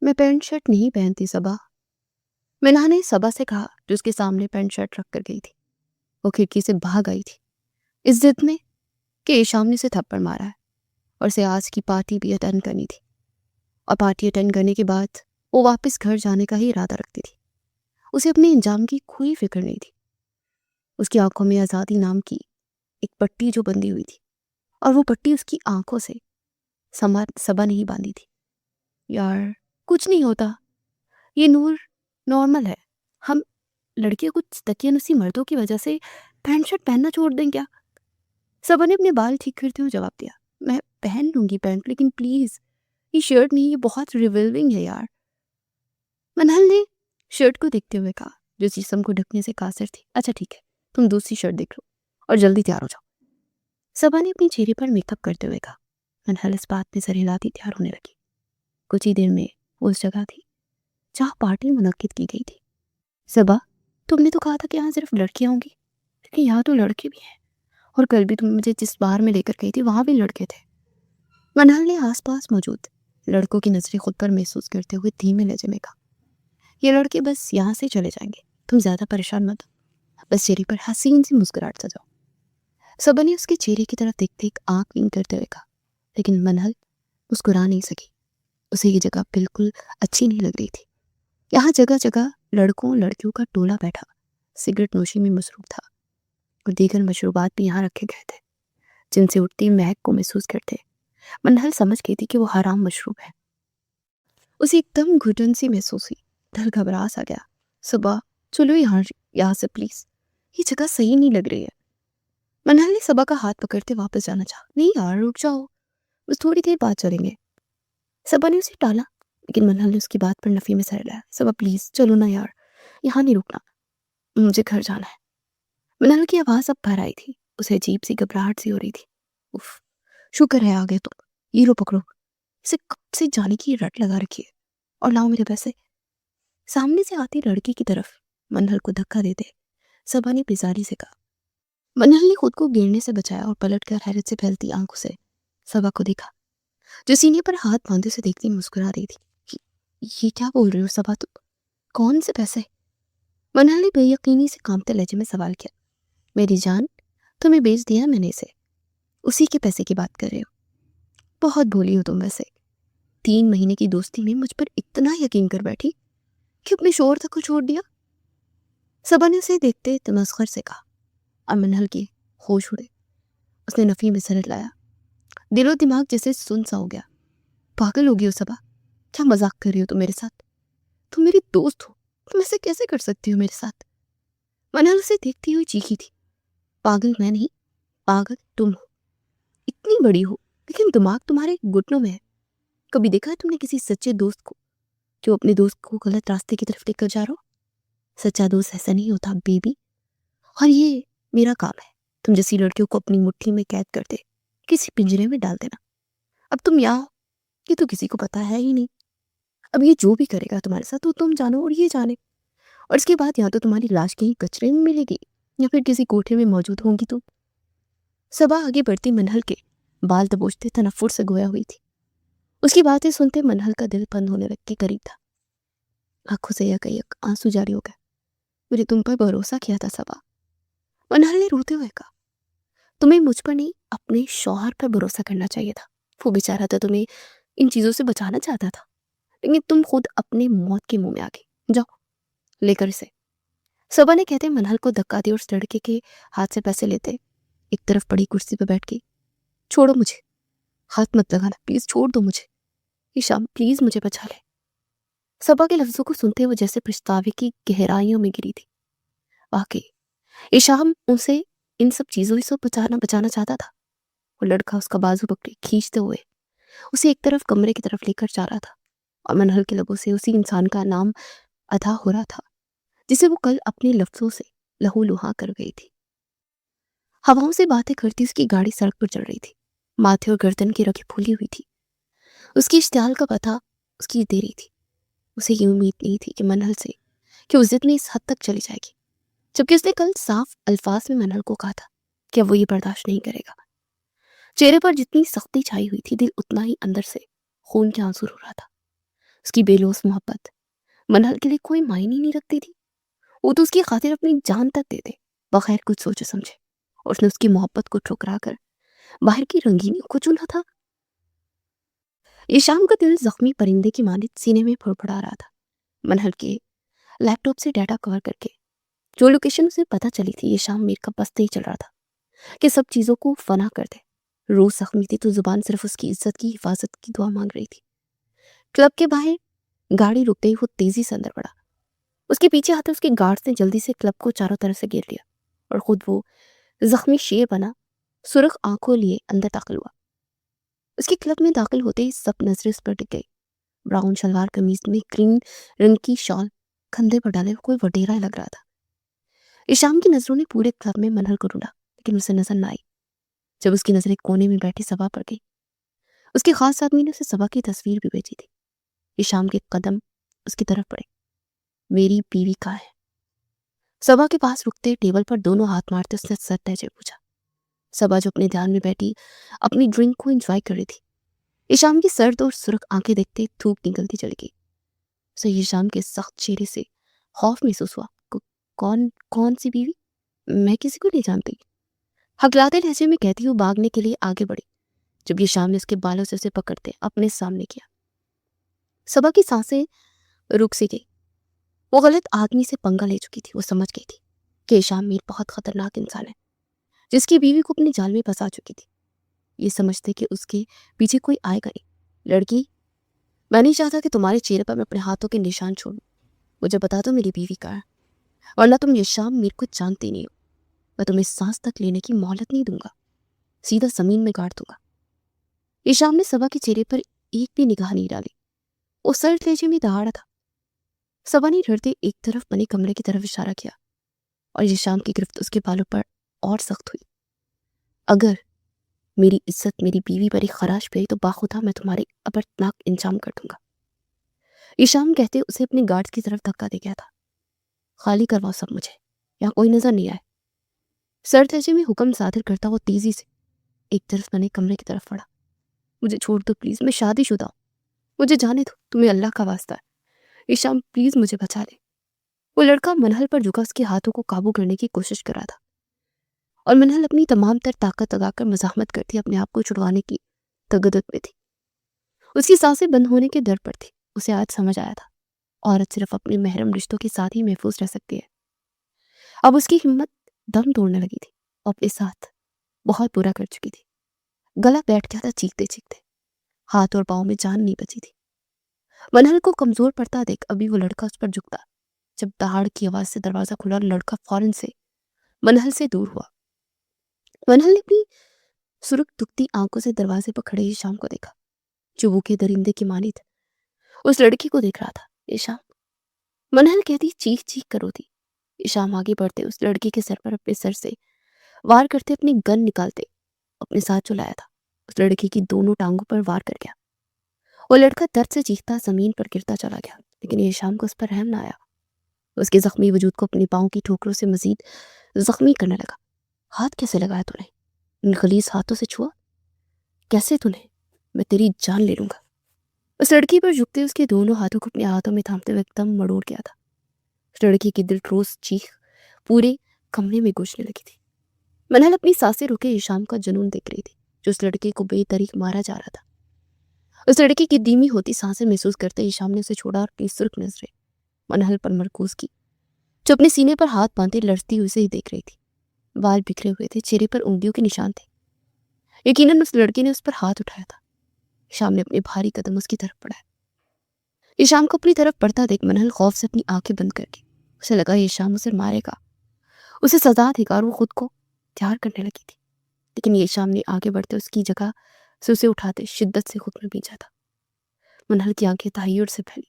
मैं pant shirt नहीं पहनती सबा। मिनहा ने सबा से कहा जो उसके सामने पैंट शर्ट रख कर गई थी। वो खिड़की से भाग आई थी इस जिद में कि ईशाम ने उसे थप्पड़ मारा है और उसे आज की पार्टी भी अटेंड करनी थी। और पार्टी अटेंड करने के बाद वो वापस घर जाने का ही इरादा रखती थी। उसे अपने इंजाम की कोई फिक्र नहीं थी। उसकी आंखों में आज़ादी नाम की एक पट्टी जो बंधी हुई थी, और वो पट्टी उसकी आंखों से सबा नहीं बांधी थी। यार कुछ नहीं होता, ये नूर नॉर्मल है। हम लड़कियों कुछ दकियानुसी मर्दों की वजह से पैंट शर्ट पहनना छोड़ दें क्या? सबा ने अपने बाल ठीक करते हुए जवाब दिया, मैं पहन लूंगी पैंट, लेकिन प्लीज ये शर्ट नहीं, ये बहुत रिविल्विंग है यार। मनहल ने शर्ट को देखते हुए कहा जो जिस्म को ढकने से कासिर थी। अच्छा ठीक है, तुम दूसरी शर्ट देख लो और जल्दी तैयार हो जाओ। सबा ने अपनी चेहरे पर मेकअप करते हुए कहा। मनहल इस बात में सर हिलाती तैयार होने लगी। कुछ ही देर में वो उस जगह थी जहाँ पार्टी मुनक्किद की गई थी। सबा, तुमने तो कहा था कि यहाँ सिर्फ लड़कियाँ होंगी, लेकिन यहाँ तो लड़के भी हैं, और कल भी तुम मुझे जिस बार में लेकर गई थी वहाँ भी लड़के थे। मनहल ने आसपास मौजूद लड़कों की नजरें खुद पर महसूस करते हुए धीमे लहजे में कहा, ये लड़के बस यहाँ से चले जाएंगे, तुम ज्यादा परेशान मत हो, बस चेहरे पर हसीन सी मुस्कुराहट सजाओ। सबा ने उसके चेहरे की तरफ देखते एक आंख विंग करते हुए कहा, लेकिन मनहल मुस्कुरा नहीं सकी। उसे ये जगह बिल्कुल अच्छी नहीं लग रही थी। यहाँ जगह जगह लड़कों लड़कियों का टोला बैठा सिगरेट नोशी में मसरूफ था, और दीगर मशरूबात भी यहाँ रखे गए थे जिनसे उठती महक को महसूस करते मनहल समझ गई थी कि वो हराम मशरूब है। उसे एकदम घुटन सी महसूस हुई, दिल घबरा सा गया। सुबह चलो यहाँ से प्लीज, ये जगह सही नहीं लग रही है। मनहल ने सबा का हाथ पकड़ते वापस जाना चाहा। नहीं यार रुक जाओ, बस थोड़ी देर बाद चलेंगे। सबा ने उसे टाला, लेकिन मनहल ने उसकी बात पर नफी में सर हिलाया। सबा प्लीज चलो ना यार, यहाँ नहीं रुकना, मुझे घर जाना है। मनहल की आवाज अब बाहर आई थी। उसे अजीब सी घबराहट सी हो रही थी। उफ, शुक्र है आ गए तुम, ये लो पकड़ो, इसे कब से जाने की रट लगा रखी है, और लाओ मेरे पैसे। सामने से आती लड़की की तरफ मनहल को धक्का देते सबा ने बेजारी से कहा। मनहल ने खुद को गिरने से बचाया और पलटकर हैरत से फैलती आंखों से सबा को देखा, जो सीने पर हाथ बांधे से देखती मुस्कुरा रही थी। ये क्या बोल रही हो सबा, तुम कौन से पैसे? मनहल ने बेयकीनी से कांपते लहजे में सवाल किया। मेरी जान, तुम्हें बेच दिया मैंने इसे, उसी के पैसे की बात कर रहे हो। बहुत भोली हो तुम वैसे। 3 महीने की दोस्ती में मुझ पर इतना यकीन कर बैठी कि अपने शोहर तक को छोड़ दिया। सबा ने उसे देखते तमस्खर से कहा। और मनहल के होश उड़े। उसने नफी में सर लाया। दिलो दिमाग जैसे सुन सा हो गया। पागल हो गई हो सबा, क्या मजाक कर रही हो तुम मेरे साथ? तुम मेरी दोस्त हो, तुम ऐसे कैसे कर सकती हो मेरे साथ? मनहल उसे देखती हुई चीखी थी। पागल मैं नहीं, पागल तुम हो। इतनी बड़ी हो लेकिन दिमाग तुम्हारे घुटनों में है। कभी देखा है तुमने किसी सच्चे दोस्त को जो अपने दोस्त को गलत रास्ते की तरफ लेकर जा रहा हो? सच्चा दोस्त ऐसा नहीं होता बेबी। और ये मेरा काम है तुम जैसी लड़कियों को अपनी मुट्ठी में कैद कर दे, किसी पिंजरे में डाल देना। अब तुम यहाँ हो, ये तो किसी को पता है ही नहीं। अब ये जो भी करेगा तुम्हारे साथ तो तुम जानो और ये जाने, और इसके बाद या तो तुम्हारी लाश कहीं कचरे में मिलेगी या फिर किसी कोठे में मौजूद होंगी तुम। सबा आगे बढ़ती मनहल के बाल दबोचते तनफ्फुर से गोया हुई थी। उसकी बातें सुनते मनहल का दिल बंद होने लग के करीब था। आंखों से यक आंसू जारी हो गए। मुझे तुम पर भरोसा किया था सबा, मनहल ने रोते हुए कहा। तुम्हें मुझ पर नहीं, अपने शौहर पर भरोसा करना चाहिए था। वो बेचारा था तुम्हें इन चीजों से बचाना चाहता था, लेकिन तुम खुद अपने मौत के मुंह में आ गई। जाओ लेकर इसे। सबा ने कहते मनहल को धक्का दिया और उस लड़के के हाथ से पैसे लेते एक तरफ पड़ी कुर्सी पर बैठ गई। छोड़ो मुझे, हाथ मत लगाना प्लीज, छोड़ दो मुझे, ईशाम प्लीज मुझे बचा ले। सबा के लफ्जों को सुनते वो जैसे पछतावे की गहराइयों में गिरी थी। वाकई ईशाम उसे इन सब चीजों से बचाना चाहता था। वो लड़का उसका बाजू पकड़े खींचते हुए उसे एक तरफ कमरे की तरफ लेकर जा रहा था, और मनहल के लबों से उसी इंसान का नाम अदा हो रहा था जिसे वो कल अपने लफ्जों से लहू लुहा कर गई थी। हवाओं से बातें करती उसकी गाड़ी सड़क पर चल रही थी। माथे और गर्दन की रगें फूली हुई थी। उसकी इश्तियाल का पता उसकी देरी थी। उसे ये उम्मीद नहीं थी कि मनहल से कि उस जिद में इस हद तक चली जाएगी, जबकि उसने कल साफ अल्फाज में मनहल को कहा था कि अब वो ये बर्दाश्त नहीं करेगा। चेहरे पर जितनी सख्ती छाई हुई थी, दिल उतना ही अंदर से खून के आंसू रो रहा था। उसकी बेलौस मोहब्बत मनहल के लिए कोई मायने नहीं रखती थी। वो तो उसकी खातिर अपनी जान तक दे दे, बगैर कुछ सोचे समझे। और उसने उसकी मोहब्बत को ठुकरा कर बाहर की रंगीनियों को चुना था। ईशान का दिल जख्मी परिंदे की मानित सीने में फड़फड़ा रहा था। मनहल के लैपटॉप से डाटा कवर करके जो लोकेशन उसे पता चली थी, ये शाम मीर का बस नहीं चल रहा था कि सब चीज़ों को फना कर दे। रूह जख्मी थी तो जुबान सिर्फ उसकी इज्जत की हिफाजत की दुआ मांग रही थी। क्लब के बाहर गाड़ी रुकते ही वो तेजी से अंदर बढ़ा। उसके पीछे आते उसके गार्ड्स ने जल्दी से क्लब को चारों तरफ से घेर लिया और खुद वो जख्मी शेर बना सुर्ख आंखों लिए अंदर दाखिल हुआ। उसके क्लब में दाखिल होते ही सब नजरें उस पर टिक गई। ब्राउन शलवार कमीज में ग्रीन रंग की शॉल कंधे पर डाले कोई वडेरा लग रहा था। ईशाम की नजरों ने पूरे क्लब में मनहल को ढूंढा, लेकिन उसे नजर न आई। जब उसकी नजर एक कोने में बैठी सबा पर गई, उसके खास आदमी ने उसे सबा की तस्वीर भी भेजी थी। ईशाम के कदम उसकी तरफ पड़े। मेरी बीवी कहाँ है? सबा के पास रुकते टेबल पर दोनों हाथ मारते उसने सर तहजे पूछा। सबा जो अपने ध्यान में बैठी अपनी ड्रिंक को एंजॉय कर रही थी, ईशाम की सर्द और सुर्ख आंखें देखते थूक निकलती चली गई। उसे ईशाम के सख्त चेहरे से खौफ महसूस हुआ। कौन कौन सी बीवी? मैं किसी को नहीं जानती। हकलाते लहजे में कहती हुई भागने के लिए आगे बढ़ी, जब ईशाम ने उसके बालों से उसे पकड़ते अपने सामने किया। सबा की सांसें रुक सी गई। वो गलत आदमी से पंगा ले चुकी थी। वो समझ गई थी कि ईशाम मीर बहुत खतरनाक इंसान है, जिसकी बीवी को अपने जाल में फंसा चुकी थी। ये समझते कि उसके पीछे कोई आएगा नहीं। लड़की, मैं नहीं चाहता कि तुम्हारे चेहरे पर मैं अपने हाथों के निशान छोड़ूं। मुझे बता दो मेरी बीवी कहाँ है, वरना तुम ईशाम मीर को जानती नहीं हो। मैं तुम्हें सांस तक लेने की मोहलत नहीं दूंगा, सीधा जमीन में गाड़ दूंगा। ईशाम ने सबा के चेहरे पर एक भी निगाह नहीं डाली। वो सर तेजी में दहाड़ा था। सबा ने डरते एक तरफ बने कमरे की तरफ इशारा किया और ईशाम की गिरफ्त उसके बालों पर और सख्त हुई। अगर मेरी इज्जत मेरी बीवी पर एक खराश पे आई तो बाखुदा मैं तुम्हारे अबरनाक इंजाम कर दूंगा। ईशाम कहते उसे अपने गार्ड्स की तरफ धक्का दे गया था। खाली करवाओ सब, मुझे यहाँ कोई नजर नहीं आए। सर तेजी में हुक्म सादर करता वो तेजी से एक तरफ बने कमरे की तरफ बढ़ा। मुझे छोड़ दो प्लीज, मैं शादीशुदा हूँ, मुझे जाने दो, तुम्हें अल्लाह का वास्ता है। ईशाम प्लीज मुझे बचा ले। वो लड़का मनहल पर झुका उसके हाथों को काबू करने की कोशिश कर रहा था और मनहल अपनी तमाम तर ताकत लगाकर मजामत करती अपने आप को छुड़वाने की तगदत में थी। उसकी सांसें बंद होने के डर पर थी। उसे आज समझ आया था औरत सिर्फ अपने महरम रिश्तों के साथ ही महफूज रह सकती है। अब उसकी हिम्मत दम तोड़ने लगी थी और अपने साथ बहुत बुरा कर चुकी थी। गला बैठ गया था चीखते चीखते। हाथ और पाँव में जान नहीं बची थी। मनहल को कमजोर पड़ता देख अभी वो लड़का उस पर झुकता, जब दहाड़ की आवाज से दरवाजा खुला और लड़का फौरन से मनहल से दूर हुआ। मनहल ने अपनी सुर्ख दुखती आंखों से दरवाजे पर खड़े ईशाम को देखा, जो भूखे दरिंदे की मानित उस लड़की को देख रहा था। ईशाम, मनहल कहती चीख चीख कर रोती। ईशाम आगे बढ़ते उस लड़की के सर पर अपने सर से वार करते अपनी गन निकालते अपने साथ जो लाया था उस लड़की की दोनों टांगों पर वार कर गया। वो लड़का दर्द से चीखता जमीन पर गिरता चला गया, लेकिन ईशाम को उस पर रहम न आया। उसके जख्मी वजूद को अपने पाँव की ठोकरों से मजीद जख्मी करने लगा। हाथ कैसे लगाया तूने? इन गलीज हाथों से छुआ कैसे तूने? मैं तेरी जान ले लूंगा। उस लड़की पर झुकते उसके दोनों हाथों को अपने हाथों में थामते हुए एकदम मरोड़ गया था। उस लड़की की दिलठोस चीख पूरे कमरे में गूंजने लगी थी। मनहल अपनी सांसें रोके ईशाम का जुनून देख रही थी, जो उस लड़के को बेतरीक मारा जा रहा था। उस लड़की की धीमी होती सांसें महसूस करते ईशाम ने उसे छोड़ा और अपनी सुर्ख नजरें मनहल पर मरकूज की, जो अपने सीने पर हाथ बांधे लड़ती हुई उसे ही देख रही थी। बाल बिखरे हुए थे, चेहरे पर उंगलियों के निशान थे। यकीनन उस लड़की ने उस पर हाथ उठाया था। ईशाम ने अपने भारी कदम उसकी तरफ बढ़ाए। ईशाम को अपनी तरफ बढ़ता देख मनहल खौफ से अपनी आंखें बंद करके, उसे लगा ईशाम उसे मारेगा, उसे सजा देगा और वो खुद को तैयार करने लगी थी। लेकिन ईशाम ने आगे बढ़ते उसकी जगह से उसे उठाते शिद्दत से खुद में भींचा था। मनहल की आंखें तहय्युर से फैली,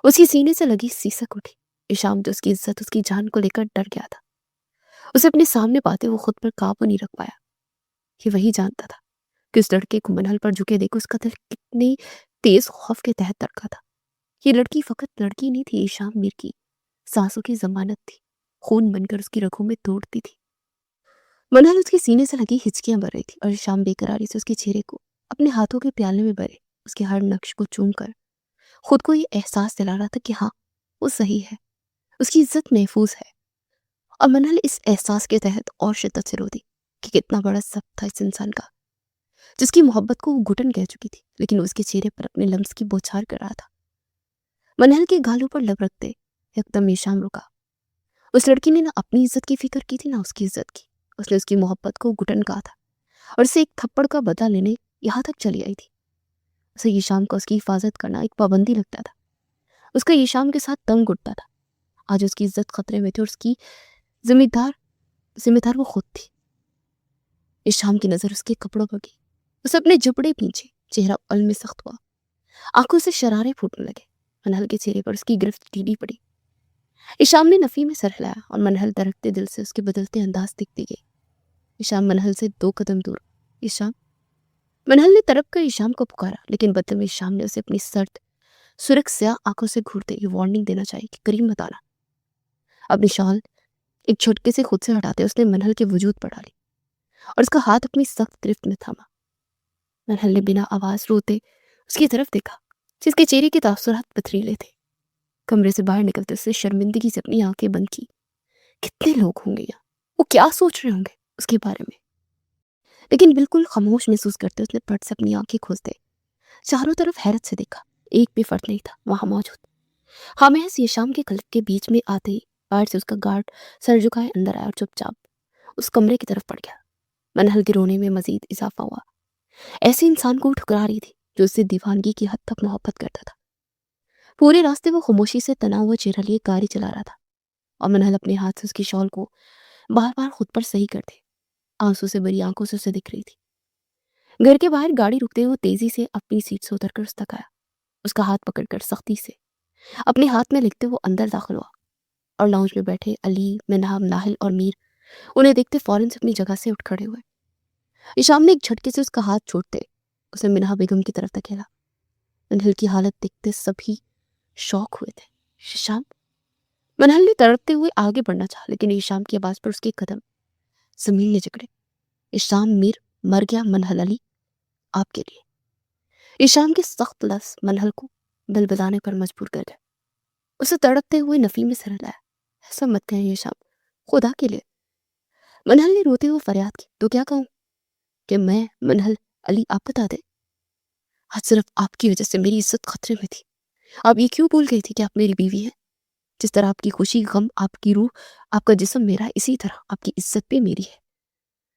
उसकी सीने से लगी सीसक उठी। ईशाम जो उसकी इज्जत उसकी जान को लेकर डर गया था, उसे अपने सामने पाते वो खुद पर काबू नहीं रख पाया। ये वही जानता था कि उस लड़के को मनहल पर झुके देखो उसका दिल कितने तेज खौफ के तहत धड़का था। ये लड़की फकत लड़की नहीं थी, ईशाम मीर की सांसों की जमानत थी, खून बनकर उसकी रगों में दौड़ती थी। मनहल उसके सीने से लगी हिचकियां भर रही थी और ईशाम बेकरारी से उसके चेहरे को अपने हाथों के प्याले में भरे उसके हर नक्श को चूम कर खुद को ये एहसास दिला रहा था कि हाँ, वो सही है, उसकी इज्जत महफूज है। और मनहल इस एहसास के तहत और शिद्दत से रो दी कि कितना बड़ा सब था इस इंसान का, जिसकी मोहब्बत को वो घुटन कह चुकी थी, लेकिन उसके चेहरे पर अपने लम्स की बौछार कर रहा था। मनहल के गालों पर लब रखते एकदम ईशान रुका। उस लड़की ने ना अपनी इज्जत की फिक्र की थी, ना उसकी इज्जत की। उसने उसकी मोहब्बत को घुटन कहा था और उसे एक थप्पड़ का बदला लेने यहाँ तक चली आई थी। उसे ईशान को उसकी हिफाजत करना एक पाबंदी लगता था। उसका ईशान के साथ तंग उठता था। आज उसकी इज्जत खतरे में थी और उसकी जिम्मेदार जिम्मेदार वो खुद थी। ईशान की नजर उसके कपड़ों पर गई। उसे अपने जबड़े पीछे, चेहरा पल में सख्त हुआ, आंखों से शरारे फूटने लगे। मनहल के चेहरे पर उसकी गिरफ्त ढीली पड़ी। ईशान ने नफी में सर हिलाया और मनहल दरकते दिल से उसके बदलते अंदाज दिखती गई। ईशान मनहल से 2 कदम दूर। ईशान। मनहल ने तड़प कर ईशान को पुकारा, लेकिन बदले में ईशान ने उसे अपनी सर्द सुरख आंखों से घूरते ये वार्निंग देना चाहिए कि करीब मत आना। अपनी शॉल एक झटके से खुद से हटाते उसने मनहल के वजूद पर डाली और उसका हाथ अपनी सख्त गिरफ्त में थामा। मनहल ने बिना आवाज रोते उसकी तरफ देखा, जिसके चेहरे के तासुरात पथरीले थे। कमरे से बाहर निकलते उसने शर्मिंदगी से अपनी आंखें बंद की। कितने लोग होंगे यहाँ, वो क्या सोच रहे होंगे उसके बारे में। लेकिन बिल्कुल खामोश महसूस करते उसने फट से अपनी आंखें खोलते चारों तरफ हैरत से देखा। एक भी फर्द नहीं था वहां मौजूद। हाँ, महज ये शाम के क्लब के बीच में आते ही बाहर से उसका गार्ड सर झुकाए अंदर आया और चुपचाप उस कमरे की तरफ पड़ गया। मनहल के रोने में मजीद इजाफा हुआ। ऐसे इंसान को ठुकरा रही थी जो उससे दीवानगी की हद तक मोहब्बत करता था। पूरे रास्ते वो खामोशी से तना हुआ चेहरा लिए गाड़ी चला रहा था और मनहल अपने हाथ से उसकी शॉल को बार बार खुद पर सही करते आंसू से भरी आंखों से उसे दिख रही थी। घर के बाहर गाड़ी रुकते हुए तेजी से अपनी सीट से उतरकर उस तक आया। उसका हाथ पकड़कर सख्ती से अपने हाथ में लिखते हुए अंदर दाखिल हुआ और लाउंज में बैठे अली, मिन्हाम, नाहिल और मीर उन्हें देखते फौरन से अपनी जगह से उठ खड़े हुए। ईशाम ने एक झटके से उसका हाथ छोड़ते उसे मिन्हा बेगम की तरफ धकेला। मनहल की हालत देखते सभी शौक हुए थे। ईशाम। मनहल ने तड़पते हुए आगे बढ़ना चाहा, लेकिन ईशाम की आवाज पर उसके कदम जमीन में जकड़े। ईशाम, मीर मर गया, मनहल अली आपके लिए। ईशाम के सख्त लफ्ज मनहल को बलबलाने पर मजबूर कर गए। उसे तड़पते हुए नफी में सर हिलाया। ऐसा मत कहें ईशाम, खुदा के लिए। मनहल ने रोते हुए फरियाद की। तो क्या कहूं कि मैं मनहल अली आप बता दे। आज सिर्फ आपकी वजह से मेरी इज्जत खतरे में थी। आप ये क्यों भूल गई थी कि आप मेरी बीवी हैं? जिस तरह आपकी खुशी, गम, आपकी रूह, आपका जिस्म मेरा है, इसी तरह आपकी इज्जत भी मेरी है,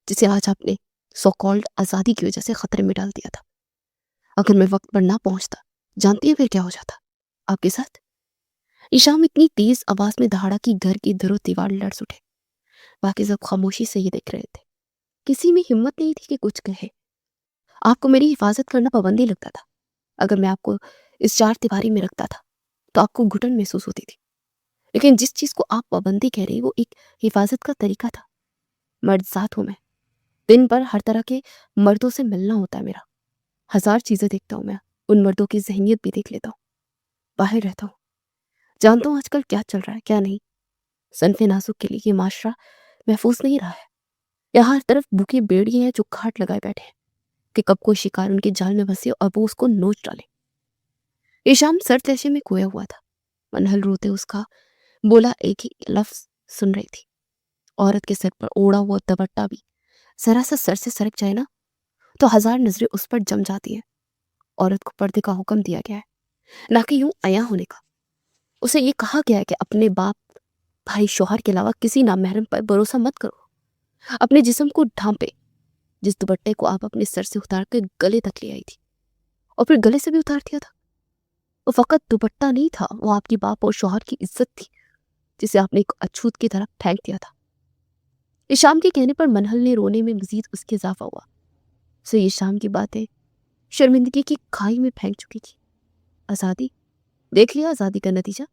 जिसे आज आपने सो कॉल्ड आज़ादी की वजह से खतरे में डाल दिया था। अगर मैं वक्त पर ना पहुंचता, जानती है फिर क्या हो जाता आपके साथ? ईशाम इतनी तेज आवाज में दहाड़ा कि घर की दरो दीवार लड़ उठे। बाकी सब खामोशी से ये देख रहे थे। किसी में हिम्मत नहीं थी कि कुछ कहे। आपको मेरी हिफाजत करना पाबंदी लगता था। अगर मैं आपको इस 4 दीवारी में रखता था तो आपको घुटन महसूस होती थी। लेकिन जिस चीज को आप पाबंदी कह रही वो एक हिफाजत का तरीका था। मर्द जात हूं मैं। दिन भर हर तरह के मर्दों से मिलना होता है मेरा। 1000 चीजें देखता हूँ मैं। उन मर्दों की जहनीत भी देख लेता हूँ। बाहर रहता हूँ, जानता हूँ आजकल क्या चल रहा है क्या नहीं। सनफे नाजुक के लिए ये माशरा महफूज नहीं रहा है। यहाँ हर तरफ भूखे बेड़िए हैं जो घाट लगाए बैठे हैं कि कब कोई शिकार उनके जाल में फंसे और वो उसको नोच डाले। ईशाम सरतैशे में खोया हुआ था। मनहल रोते उसका बोला एक ही लफ्ज सुन रही थी। औरत के सिर पर ओढ़ा हुआ दुपट्टा भी जरा सा सर से सरक जाए ना तो 1000 नजरें उस पर जम जाती हैं। औरत को पर्दे का हुक्म दिया गया है, ना कि यूं अया होने का। उसे ये कहा गया है कि अपने बाप, भाई, शौहर के अलावा किसी नामहरम पर भरोसा मत करो। अपने जिस्म को ढांपे। जिस दुपट्टे को आप अपने सर से उतार कर गले तक ले आई थी और फिर गले से भी उतार दिया था, वो फकत दुपट्टा नहीं था, वो आपकी बाप और शौहर की इज्जत थी जिसे आपने एक अछूत की तरफ फेंक दिया था। ईशाम के कहने पर मनहल ने रोने में मजीद उसके इजाफा हुआ। उसे ईशाम की बातें शर्मिंदगी की खाई में फेंक चुकी थी। आज़ादी, देख लिया आज़ादी का नतीजा।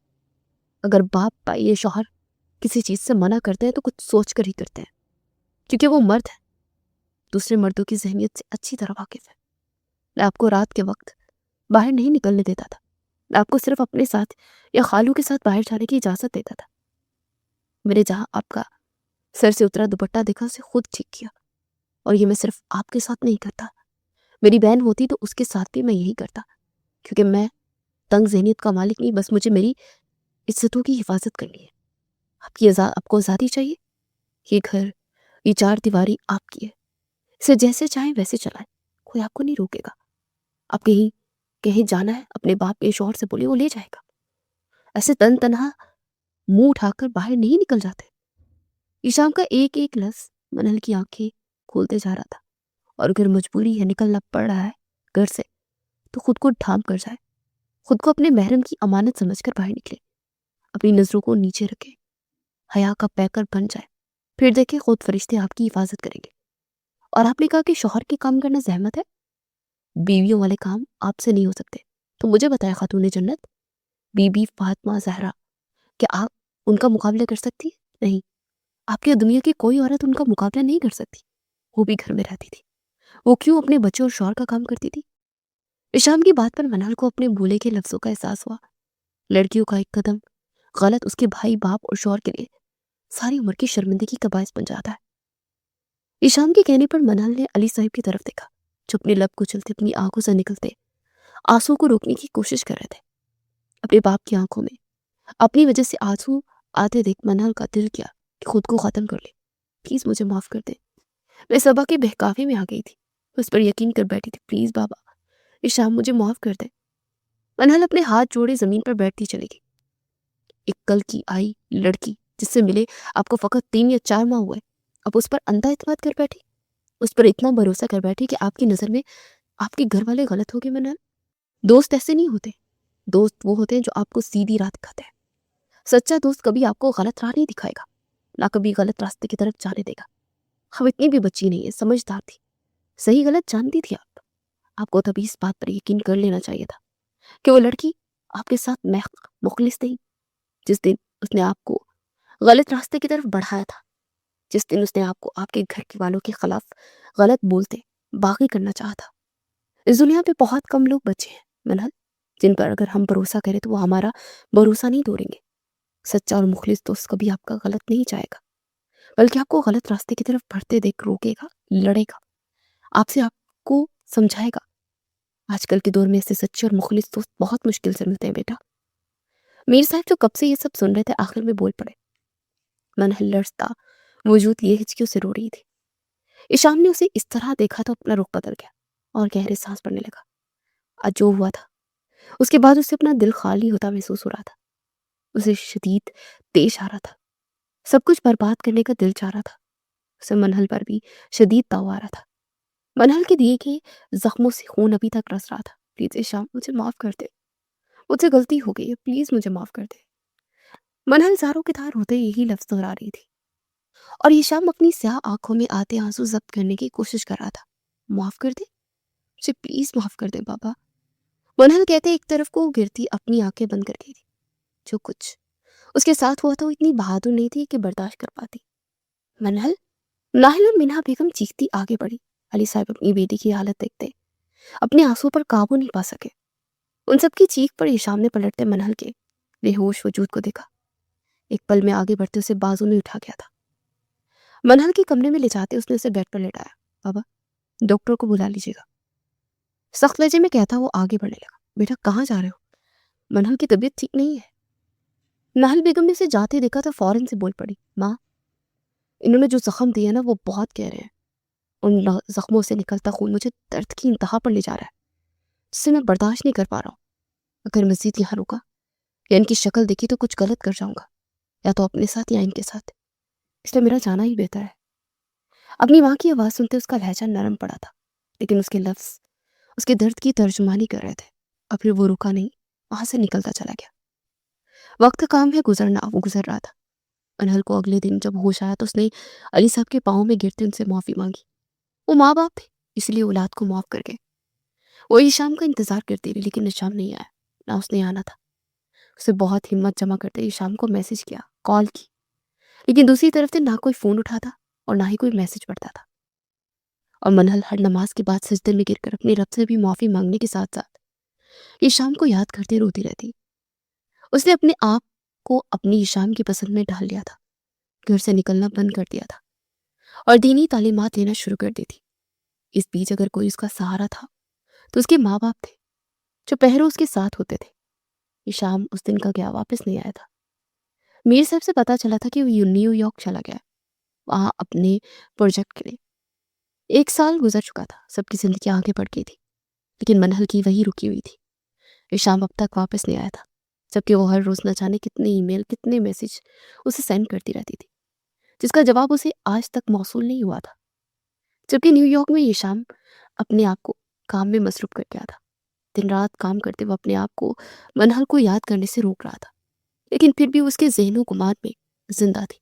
अगर बाप, भाई या शौहर किसी चीज से मना करते हैं तो कुछ सोच कर ही करते हैं, क्योंकि वो मर्द है, दूसरे मर्दों की जहनीत से अच्छी तरह वाकिफ है। मैं आपको रात के वक्त बाहर नहीं निकलने देता था। मैं आपको सिर्फ अपने साथ या खालू के साथ बाहर जाने की इजाजत देता था। मैंने जहां आपका सर से उतरा दुपट्टा देखा उसे खुद ठीक किया। और ये मैं सिर्फ आपके साथ नहीं करता, मेरी बहन होती तो उसके साथ भी मैं यही करता, क्योंकि मैं तंग ज़हनियत का मालिक नहीं, बस मुझे मेरी इज़्ज़तों की हिफ़ाज़त करनी है। आपको आज़ादी चाहिए? ये घर, ये चारदीवारी आपकी है। इसे जैसे चाहें वैसे चलाएँ, कोई आपको नहीं रोकेगा। आप कहीं कहीं जाना है, अपने बाप के शौहर से बोलिए, वो ले जाएगा। ऐसे तन-तनहा मुँह उठाकर बाहर नहीं निकल जाते। ईशाम का एक-एक लफ्ज़ मनहल की आँखें खोलते जा रहा था। और अगर मजबूरी है, निकलना पड़ रहा है घर से, तो खुद को ढाँप कर जाए। खुद को अपने महरम की अमानत समझकर बाहर निकले। अपनी नज़रों को नीचे रखें, हया का पैकर बन जाए। फिर देखें खुद फरिश्ते आपकी हिफाजत करेंगे। और आपने कहा कि शौहर के काम करना ज़हमत है? बीवियों वाले काम आपसे नहीं हो सकते। तो मुझे बताया खातून जन्नत, बीबी फातिमा ज़हरा, क्या आप उनका मुकाबला कर सकती हैं? नहीं, आपकी दुनिया की कोई औरत उनका मुकाबला नहीं कर सकती। वो भी घर में रहती थी। वो क्यों अपने बच्चों और शौहर का काम करती थी? इशाम की बात पर मनाल को अपने बोले के लफ्ज़ों का एहसास हुआ। लड़कियों का एक कदम गलत उसके भाई बाप और शौहर के लिए सारी उम्र की शर्मिंदगी का बायस बन जाता है। ईशान के कहने पर मनाल ने अली साहब की तरफ देखा, जो अपने लब कुचलते अपनी आंखों से निकलते आंसू को रोकने की कोशिश कर रहे थे। अपने बाप की आंखों में अपनी वजह से आंसू आते देख मनाल का दिल किया कि खुद को खत्म कर ले। प्लीज मुझे माफ कर दे, मैं सबा के बहकावे में आ गई थी, उस पर यकीन कर बैठी थी। प्लीज बाबा, ईशान मुझे माफ कर दे। मनाल अपने हाथ जोड़े जमीन पर बैठती चली गई। एक कल की आई लड़की जिससे मिले आपको फकत 3 या 4 माह हुए, अब उस पर अंधा इत्मीनान कर बैठी, उस पर इतना भरोसा कर बैठी कि आपकी नज़र में आपके घर वाले गलत हो गए। मनाल, दोस्त ऐसे नहीं होते। दोस्त वो होते हैं जो आपको सीधी राह दिखाते हैं। सच्चा दोस्त कभी आपको गलत राह नहीं दिखाएगा, ना कभी गलत रास्ते की तरफ जाने देगा। हम इतनी भी बच्ची नहीं है, समझदार थी, सही गलत जानती थी आप। आपको तभी इस बात पर यकीन कर लेना चाहिए था कि वो लड़की आपके साथ मुखलिस नहीं। जिस दिन उसने आपको गलत रास्ते की तरफ बढ़ाया था, जिस दिन उसने आपको आपके घर के वालों के खिलाफ गलत बोलते बागी करना चाहा था। इस दुनिया पे बहुत कम लोग बचे हैं मनहल, जिन पर अगर हम भरोसा करें तो वो हमारा भरोसा नहीं तोड़ेंगे। सच्चा और मुखलिस दोस्त कभी आपका गलत नहीं चाहेगा, बल्कि आपको गलत रास्ते की तरफ बढ़ते देख रोकेगा, लड़ेगा, आपसे आपको समझाएगा। आजकल के दौर में ऐसे सच्चे और मुखलिस दोस्त बहुत मुश्किल से मिलते हैं बेटा। मीर साहब जो कब से ये सब सुन रहे थे, आखिर में बोल पड़े। मनहल लड़ता वजूद लिए हिचकियों से रो रही थी। ईशान ने उसे इस तरह देखा तो अपना रुख बदल गया और गहरे सांस पड़ने लगा। आज जो हुआ था उसके बाद उसे अपना दिल खाली होता महसूस हो रहा था। उसे शदीद तेज आ रहा था, सब कुछ बर्बाद करने का दिल चाह रहा था। उसे मनहल पर भी शदीद ताव आ रहा था। मनहल के दिए के जख्मों से खून अभी तक रस रहा था। प्लीज ईशान मुझे माफ कर दे, मुझसे गलती हो गई है, प्लीज मुझे माफ कर दे। मनहल जारों के धार होते यही लफ्ज दोहरा रही थी और ईशान अपनी स्याह आंखों में आते आंसू जब्त करने की कोशिश कर रहा था। माफ कर दे मुझे, प्लीज माफ कर दे बाबा। मनहल कहते एक तरफ को गिरती अपनी आंखें बंद कर गई थी। जो कुछ उसके साथ हुआ था वो इतनी बहादुर नहीं थी कि बर्दाश्त कर पाती। मनहल, नाहिल और मिना बेगम चीखती आगे बढ़ी। अली साहब अपनी बेटी की हालत देखते अपने आंसुओं पर काबू नहीं पा सके। उन सबकी चीख पर ईशान ने पलटते मनहल के बेहोश वजूद को देखा। एक पल में आगे बढ़ते उसे बाजू में उठा गया था। मनहल के कमरे में ले जाते उसने उसे बेड पर लेटाया। बाबा, डॉक्टर को बुला लीजिएगा, सख्त लहजे में कहता वो आगे बढ़ने लगा। बेटा कहाँ जा रहे हो? मनहल की तबीयत ठीक नहीं है। नाहिल बेगम ने उसे जाते देखा तो फौरन से बोल पड़ी। माँ, इन्होंने जो जख्म दिया ना वो बहुत गहरे हैं। उन जख्मों से निकलता खून मुझे दर्द की इंतहा पर ले जा रहा है, जिससे मैं बर्दाश्त नहीं कर पा रहा हूँ। अगर मजीद यहाँ रुका या इनकी शक्ल देखी तो कुछ गलत कर जाऊंगा, या तो अपने साथ या इनके साथ। इसलिए मेरा जाना ही बेहतर है। अपनी माँ की आवाज़ सुनते उसका लहजा नरम पड़ा था, लेकिन उसके लफ्ज़ उसके दर्द की तर्जुमानी कर रहे थे। और फिर वो रुका नहीं, वहां से निकलता चला गया। वक्त का काम है गुजरना, वो गुजर रहा था। अनहल को अगले दिन जब होश आया तो उसने अली साहब के पाँव में गिरते उनसे माफ़ी मांगी। वो माँ बाप थे, इसलिए औलाद को माफ़ कर गए। वो ईशाम का इंतज़ार करती रही, लेकिन ईशाम नहीं आया, ना उसने आना था। उसे बहुत हिम्मत जमा करते ईशाम को मैसेज किया, कॉल की, लेकिन दूसरी तरफ से ना कोई फ़ोन उठाता और ना ही कोई मैसेज पढ़ता था। और मनहल हर नमाज के बाद सजदे में गिरकर अपने रब से भी माफ़ी मांगने के साथ साथ ईशाम को याद करते रोती रहती। उसने अपने आप को अपनी ईशाम की पसंद में डाल लिया था, घर से निकलना बंद कर दिया था और दीनी तालीमात लेना शुरू कर दी थी। इस बीच अगर कोई उसका सहारा था तो उसके माँ बाप थे, जो पहरों उसके साथ होते थे। ईशान उस दिन का गया, वापस नहीं आया था। मीर साहब से पता चला था कि वो न्यूयॉर्क चला गया, वहाँ अपने प्रोजेक्ट के लिए। 1 साल गुजर चुका था, सबकी ज़िंदगी आगे बढ़ गई थी, लेकिन मनहल की वही रुकी हुई थी। ईशान अब तक वापस नहीं आया था, जबकि वो हर रोज़ न जाने कितने ईमेल, कितने मैसेज उसे सेंड करती रहती थी, जिसका जवाब उसे आज तक मौसूल नहीं हुआ था। जबकि न्यूयॉर्क में ईशान अपने आप को काम में मसरूफ़ कर गया था। दिन रात काम करते वो अपने आप को मनहल को याद करने से रोक रहा था, लेकिन फिर भी उसके ज़हन गुमान में जिंदा थी।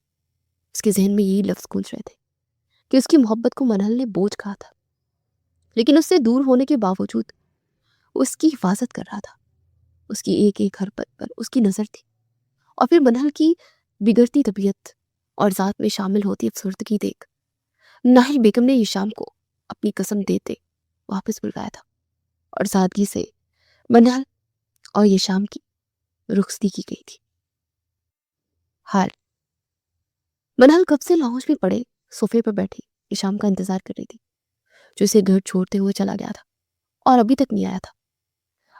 उसके जहन में यही लफ्ज़ गूंज रहे थे कि उसकी मोहब्बत को मनहल ने बोझ कहा था, लेकिन उससे दूर होने के बावजूद वो उसकी हिफाजत कर रहा था। उसकी एक एक हरकत पर उसकी नज़र थी। और फिर मनहल की बिगड़ती तबीयत और ज़ात में शामिल होती अफसर्दगी देख नाहिल बेगम ने ईशान को अपनी कसम देते वापस बुलवाया था, और सादगी से मनहल और ईशान की रुखसती की गई थी। हाल मनहल कब से लाउंज में पड़े सोफे पर बैठी ईशान का इंतजार कर रही थी, जो उसे घर छोड़ते हुए चला गया था और अभी तक नहीं आया था।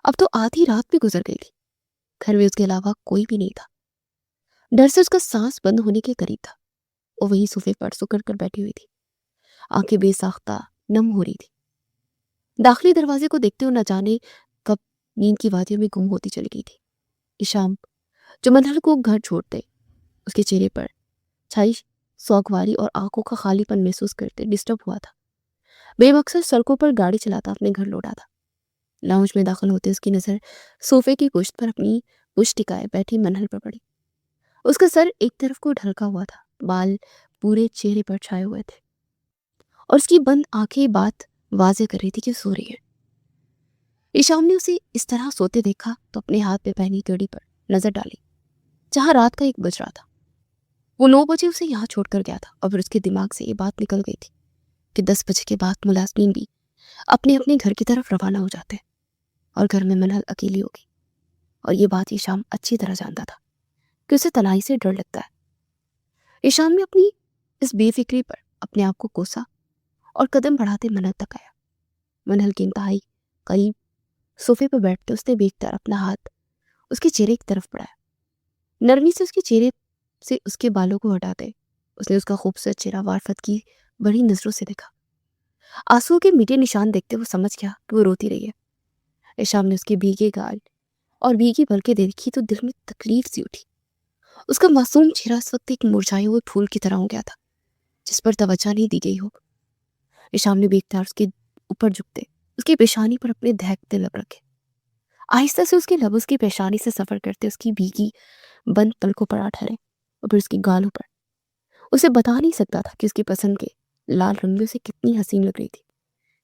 अब तो आधी रात भी गुजर गई थी, घर में उसके अलावा कोई भी नहीं था। डर से उसका सांस बंद होने के करीब था। वो वही सोफे पर सुकड़ कर बैठी हुई थी, आंखें बेसाख्ता नम हो रही थी। दाखिली दरवाजे को देखते हुए न जाने कब नींद की वादियों में गुम होती चली गई थी। ईशान जो मनहल को घर छोड़ते उसके चेहरे पर छाई सौगवारी और आंखों का खालीपन महसूस करते डिस्टर्ब हुआ था। बेमकसद सड़कों पर गाड़ी चलाता अपने घर लौटा था। लाउंज में दाखिल होते उसकी नज़र सोफे की पुश्त पर अपनी पुश्त टिकाए बैठी मनहल पर पड़ी। उसका सर एक तरफ को ढलका हुआ था, बाल पूरे चेहरे पर छाए हुए थे, और उसकी बंद आंखें बात वाजे कर रही थी कि सो रही है। ईशान ने उसे इस तरह सोते देखा तो अपने हाथ में पहनी घड़ी पर नजर डाली, जहां रात का 1 बज रहा था। वो 9 बजे उसे यहाँ छोड़कर गया था, और फिर उसके दिमाग से ये बात निकल गई थी कि 10 बजे के बाद मुलाजमीन भी अपने अपने घर की तरफ रवाना हो जाते और घर में मनहल अकेली होगी। और ये बात ईशान अच्छी तरह जानता था कि उसे तनाई से डर लगता है। ईशान ने अपनी इस बेफिक्री पर अपने आप को कोसा और कदम बढ़ाते मनहल तक आया। मनहल के इंतहाई करीब सोफे पर बैठते उसने बेखतर अपना हाथ उसके चेहरे की तरफ बढ़ाया। नरमी से उसके चेहरे से उसके बालों को हटाते उसने उसका खूबसूरत चेहरा वारफत की बड़ी नजरों से देखा। आंसुओं के मीठे निशान देखते वो समझ गया कि वो रोती रही है। ईशान ने उसके भीगे गाल और भीगी पलकें देखी तो दिल में तकलीफ सी उठी। उसका मासूम चेहरा इस वक्त एक मुरझाए हुए फूल की तरह हो गया था, जिस पर तवज्जो नहीं दी गई हो। ईशान ने बेख्तियार उसके ऊपर झुकते उसकी पेशानी पर अपने दहकते लब रखे। आहिस्ता से उसके लब उसकी पेशानी से सफर करते उसकी भीगी बंद पलकों पर आ ठहरे, और फिर उसकी गालों पर। उसे बता नहीं सकता था कि उसकी पसंद के लाल रंग में उसे कितनी हसीन लग रही थी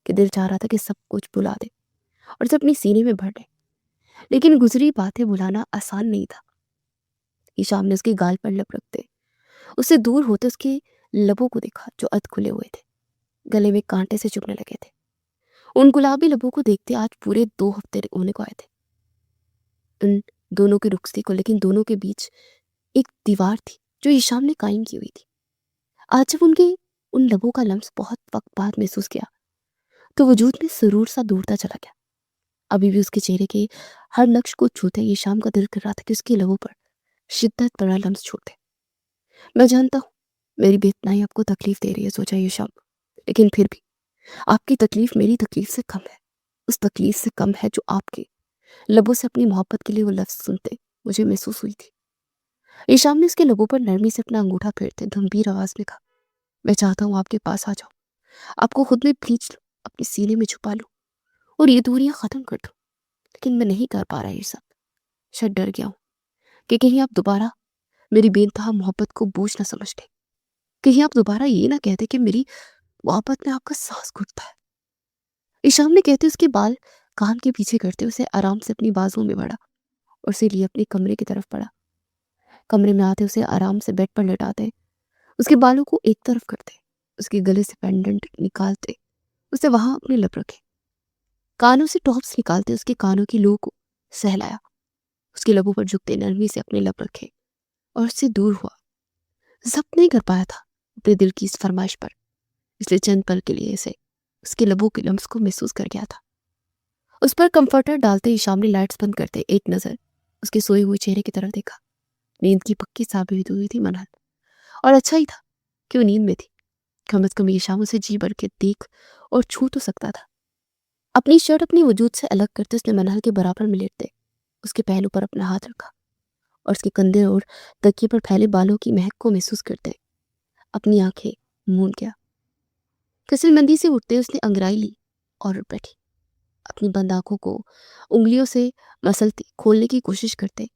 कि दिल चाह रहा था कि सब कुछ भुला दे और उसे अपनी सीने में भर ले। लेकिन गुजरी बातें भुलाना आसान नहीं था। ईशान ने उसके गाल पर लब रखते उससे दूर होते उसके लबों को देखा जो अध खुले हुए थे, गले में कांटे से चुभने लगे थे। उन गुलाबी लबों को देखते आज पूरे 2 हफ्ते होने को आए थे उन दोनों की रुखसती को, लेकिन दोनों के बीच एक दीवार थी जो ईशान ने कायम की हुई थी। आज जब उनके उन लबों का लम्स बहुत वक्त बाद महसूस किया तो वजूद में सुरूर सा दूरता चला गया। अभी भी उसके चेहरे के हर नक्श को छूते ईशान का दिल कर रहा था कि उसके लबों पर शिद्दत भरा लम्स छोड़ते। मैं जानता हूँ मेरी बेइत्तेनाई आपको तकलीफ दे रही है, सोचा ईशान, लेकिन फिर भी आपकी तकलीफ मेरी तकलीफ से कम है। उस तकलीफ से कम है जो आपके लबों से अपनी मोहब्बत के लिए वो लफ्ज सुनते मुझे महसूस हुई थी। ईशान ने उसके लबों पर नरमी से अपना अंगूठा फेरते गंभीर आवाज में कहा, मैं चाहता हूँ आपके पास आ जाऊं, आपको खुद में खींच लूं, अपने सीने में छुपा लूं और ये दूरियां खत्म कर दूं, लेकिन मैं नहीं कर पा रहा ये सब। शायद डर गया हूं कि कहीं आप दोबारा मेरी बेइंतहा मोहब्बत को बोझ ना समझ ले, कहीं आप दोबारा ये ना कहते कि मेरी मोहब्बत में आपका सांस घुटता है। ईशान ने कहते उसके बाल कान के पीछे करते उसे आराम से अपनी बाजुओं में बढ़ा और उसे लिए अपने कमरे की तरफ पड़ा। कमरे में आते उसे आराम से बेड पर लेटाते, उसके बालों को एक तरफ करते, उसके गले से पेंडेंट निकालते उसे वहां अपने लब रखे, कानों से टॉप्स निकालते उसके कानों की लो को सहलाया, उसके लबों पर झुकते नरमी से अपने लब रखे और उससे दूर हुआ। जब्त नहीं कर पाया था अपने दिल की इस फरमाइश पर, इसलिए चंद पल के लिए इसे उसके लबों के लम्स को महसूस कर गया था। उस पर कंफर्टर डालते ईशान ने लाइट्स बंद करते एक नज़र उसके सोए हुए चेहरे की तरफ देखा। नींद की पक्की साबित हुई थी मनहल, और अच्छा ही था कि वो नींद में थी। कम से कम ये शाम उसे जी भर के देख और छू तो सकता था। अपनी शर्ट अपनी वजूद से अलग करते उसने मनहल के बराबर में लेटते उसके पहलू पर अपना हाथ रखा और उसके कंधे और तकिए पर फैले बालों की महक को महसूस करते अपनी आंखें मूंद गया। फिसलमंदी से उठते उसने अंगड़ाई ली और उठ बैठी। अपनी बंद आंखों को उंगलियों से मसलते खोलने की कोशिश करते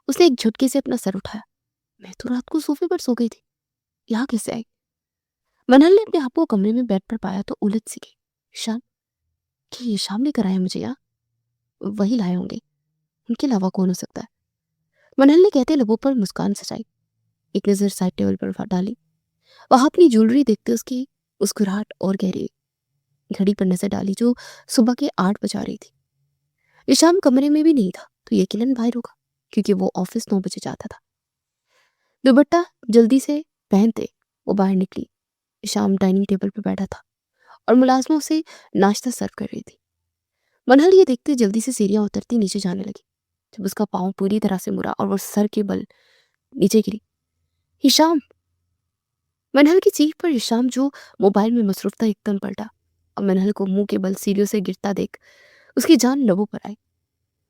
उसने एक झटके से अपना सर उठाया। मैं तो रात को सोफे पर सो गई थी, यहाँ कैसे आई? मनहल ने अपने आप को कमरे में बेड पर पाया तो उलझ सी गई। शाम, कि ये शाम लेकर आए मुझे यहाँ? वही लाए होंगे, उनके अलावा कौन हो सकता है? मनहल ने कहते लबों पर मुस्कान सजाई। एक नजर साइड टेबल पर डाली। वहां अपनी ज्वेलरी देखते उसकी मुस्कुराहट और गहरी। घड़ी पर नजर डाली जो सुबह के 8 बजा रही थी। ईशाम कमरे में भी नहीं था तो यकीनन बाहर होगा, क्योंकि वो ऑफिस 9 बजे जाता था। दुपट्टा जल्दी से पहनते वो बाहर निकली। ईशाम डाइनिंग टेबल पर बैठा था और मुलाजमा उसे नाश्ता सर्व कर रही थी। मनहल ये देखते जल्दी से सीढ़ियां उतरती नीचे जाने लगी। जब उसका पाँव पूरी तरह से मुड़ा और वो सर के बल नीचे गिरी। हिशाम! मनहल की चीख पर हिशाम जो मोबाइल में मसरूफ था एकदम पलटा और मनहल को मुंह के बल सीढ़ियों से गिरता देख उसकी जान लबों पर आई।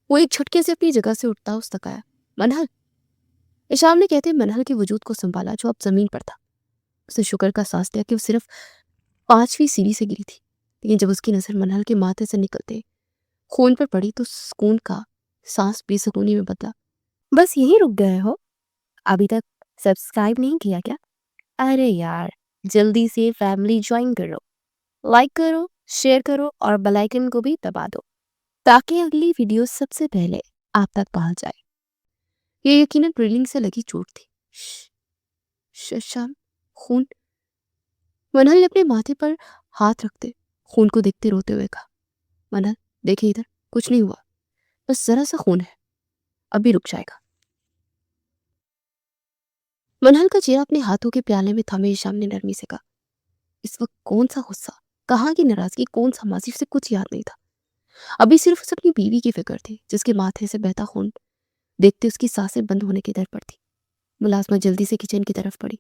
वो एक झटके से अपनी जगह से उठता उस तक आया। मनहल! हिशाम ने कहते मनहल के वजूद को संभाला जो अब जमीन पर था। उसने शुक्र का सांस लिया कि वो सिर्फ 5वीं सीढ़ी से गिरी थी, लेकिन जब उसकी नजर मनहल के माथे से निकलते खून पर पड़ी तो सुकून का सांस बेसुकूनी में बदला। बस यहीं रुक गए हो? अभी तक सब्सक्राइब नहीं किया क्या? अरे यार, जल्दी से फैमिली ज्वाइन करो, लाइक करो, शेयर करो और बेल आइकन को भी दबा दो ताकि अगली वीडियो सबसे पहले आप तक पहुंच जाए। ये यकीनन ड्रिलिंग से लगी चोट थी। शशाम, खून। मनहल ने अपने माथे पर हाथ रखते खून को देखते रोते हुए कहा। मनहल, देखे इधर, कुछ नहीं हुआ, बस जरा सा खून है, अभी रुक जाएगा। मनहल का चेहरा अपने हाथों के प्याले में थमे हिशाम ने नरमी से कहा। इस वक्त कौन सा गुस्सा, कहाँ की नाराजगी, कौन सा माजी, उसे कुछ याद नहीं था। अभी सिर्फ उसे अपनी बीवी की फिक्र थी जिसके माथे से बहता खून देखते उसकी सांसें बंद होने की दर पर थी। मुलाजमा जल्दी से किचन की तरफ बढ़ी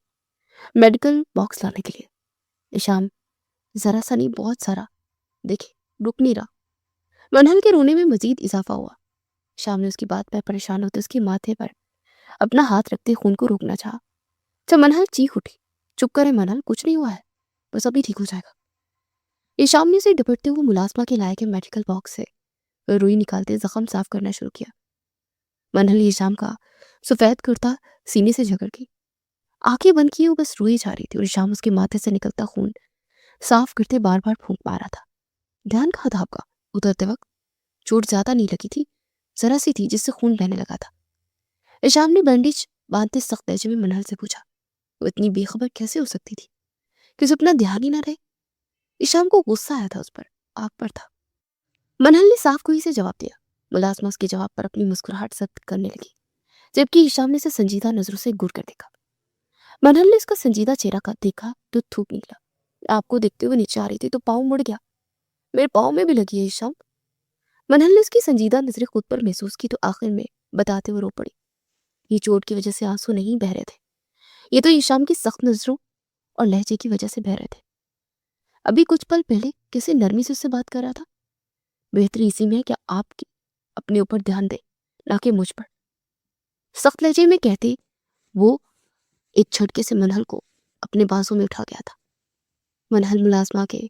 मेडिकल बॉक्स लाने के लिए। ईशाम, जरा सा नहीं, बहुत सारा, देखे रुक नहीं रहा। मनहल के रोने में मजीद इजाफा हुआ। शाम ने उसकी बात पर परेशान होते उसके माथे पर अपना हाथ रखते खून को रोकना चाहा। जब मनहल चीख उठी, चुप करे मनहल, कुछ नहीं हुआ है, बस अभी ठीक हो जाएगा। ईशाम ने उसे डपटते हुए मुलाजमा के लाए के मेडिकल बॉक्स से रुई निकालते जख्म साफ करना शुरू किया। मनहल ईशाम का सफेद कुर्ता सीने से झगड़ गई। आंखें बंद किए वो बस रोई जा रही थी और ईशाम उसके माथे से निकलता खून साफ करते बार बार फूंक मारा था। ध्यान कहाँ था आपका उतरते वक्त? चोट ज्यादा नहीं लगी थी, जरा सी थी जिससे खून बहने लगा था। ईशाम ने बैंडेज बांधते सख्त लहजे में मनहल से पूछा। वो इतनी बेखबर कैसे हो सकती थी कि उसे अपना ध्यान ही ना रहे? ईशाम को गुस्सा आया था उस पर, आग पर था। मनहल ने साफ गोई से जवाब दिया। मुलाजमा उसके जवाब पर अपनी मुस्कुराहट सख्त करने लगी, जबकि ईशाम ने उसे संजीदा नजरों से घूर कर देखा। मनहल ने उसका संजीदा चेहरा का देखा तो थूक निकला। आपको देखते हुए नीचे आ रही थी तो पाँव मुड़ गया। मेरे पाँव में भी लगी है ईशाम। मनहल ने उसकी संजीदा नजरें खुद पर महसूस की तो आखिर में बताते हुए रो पड़ी। ये चोट की वजह से आंसू नहीं बह रहे थे, ये तो ईशाम की सख्त नजरों और लहजे की वजह से बह रहे थे। अभी कुछ पल पहले किसी नरमी से उससे बात कर रहा था। बेहतरी इसी में है कि आप अपने ऊपर ध्यान दें, ना कि मुझ पर, सख्त लहजे में कहते वो एक झटके से मनहल को अपने बाजू में उठा गया था। मनहल मुलाजमा के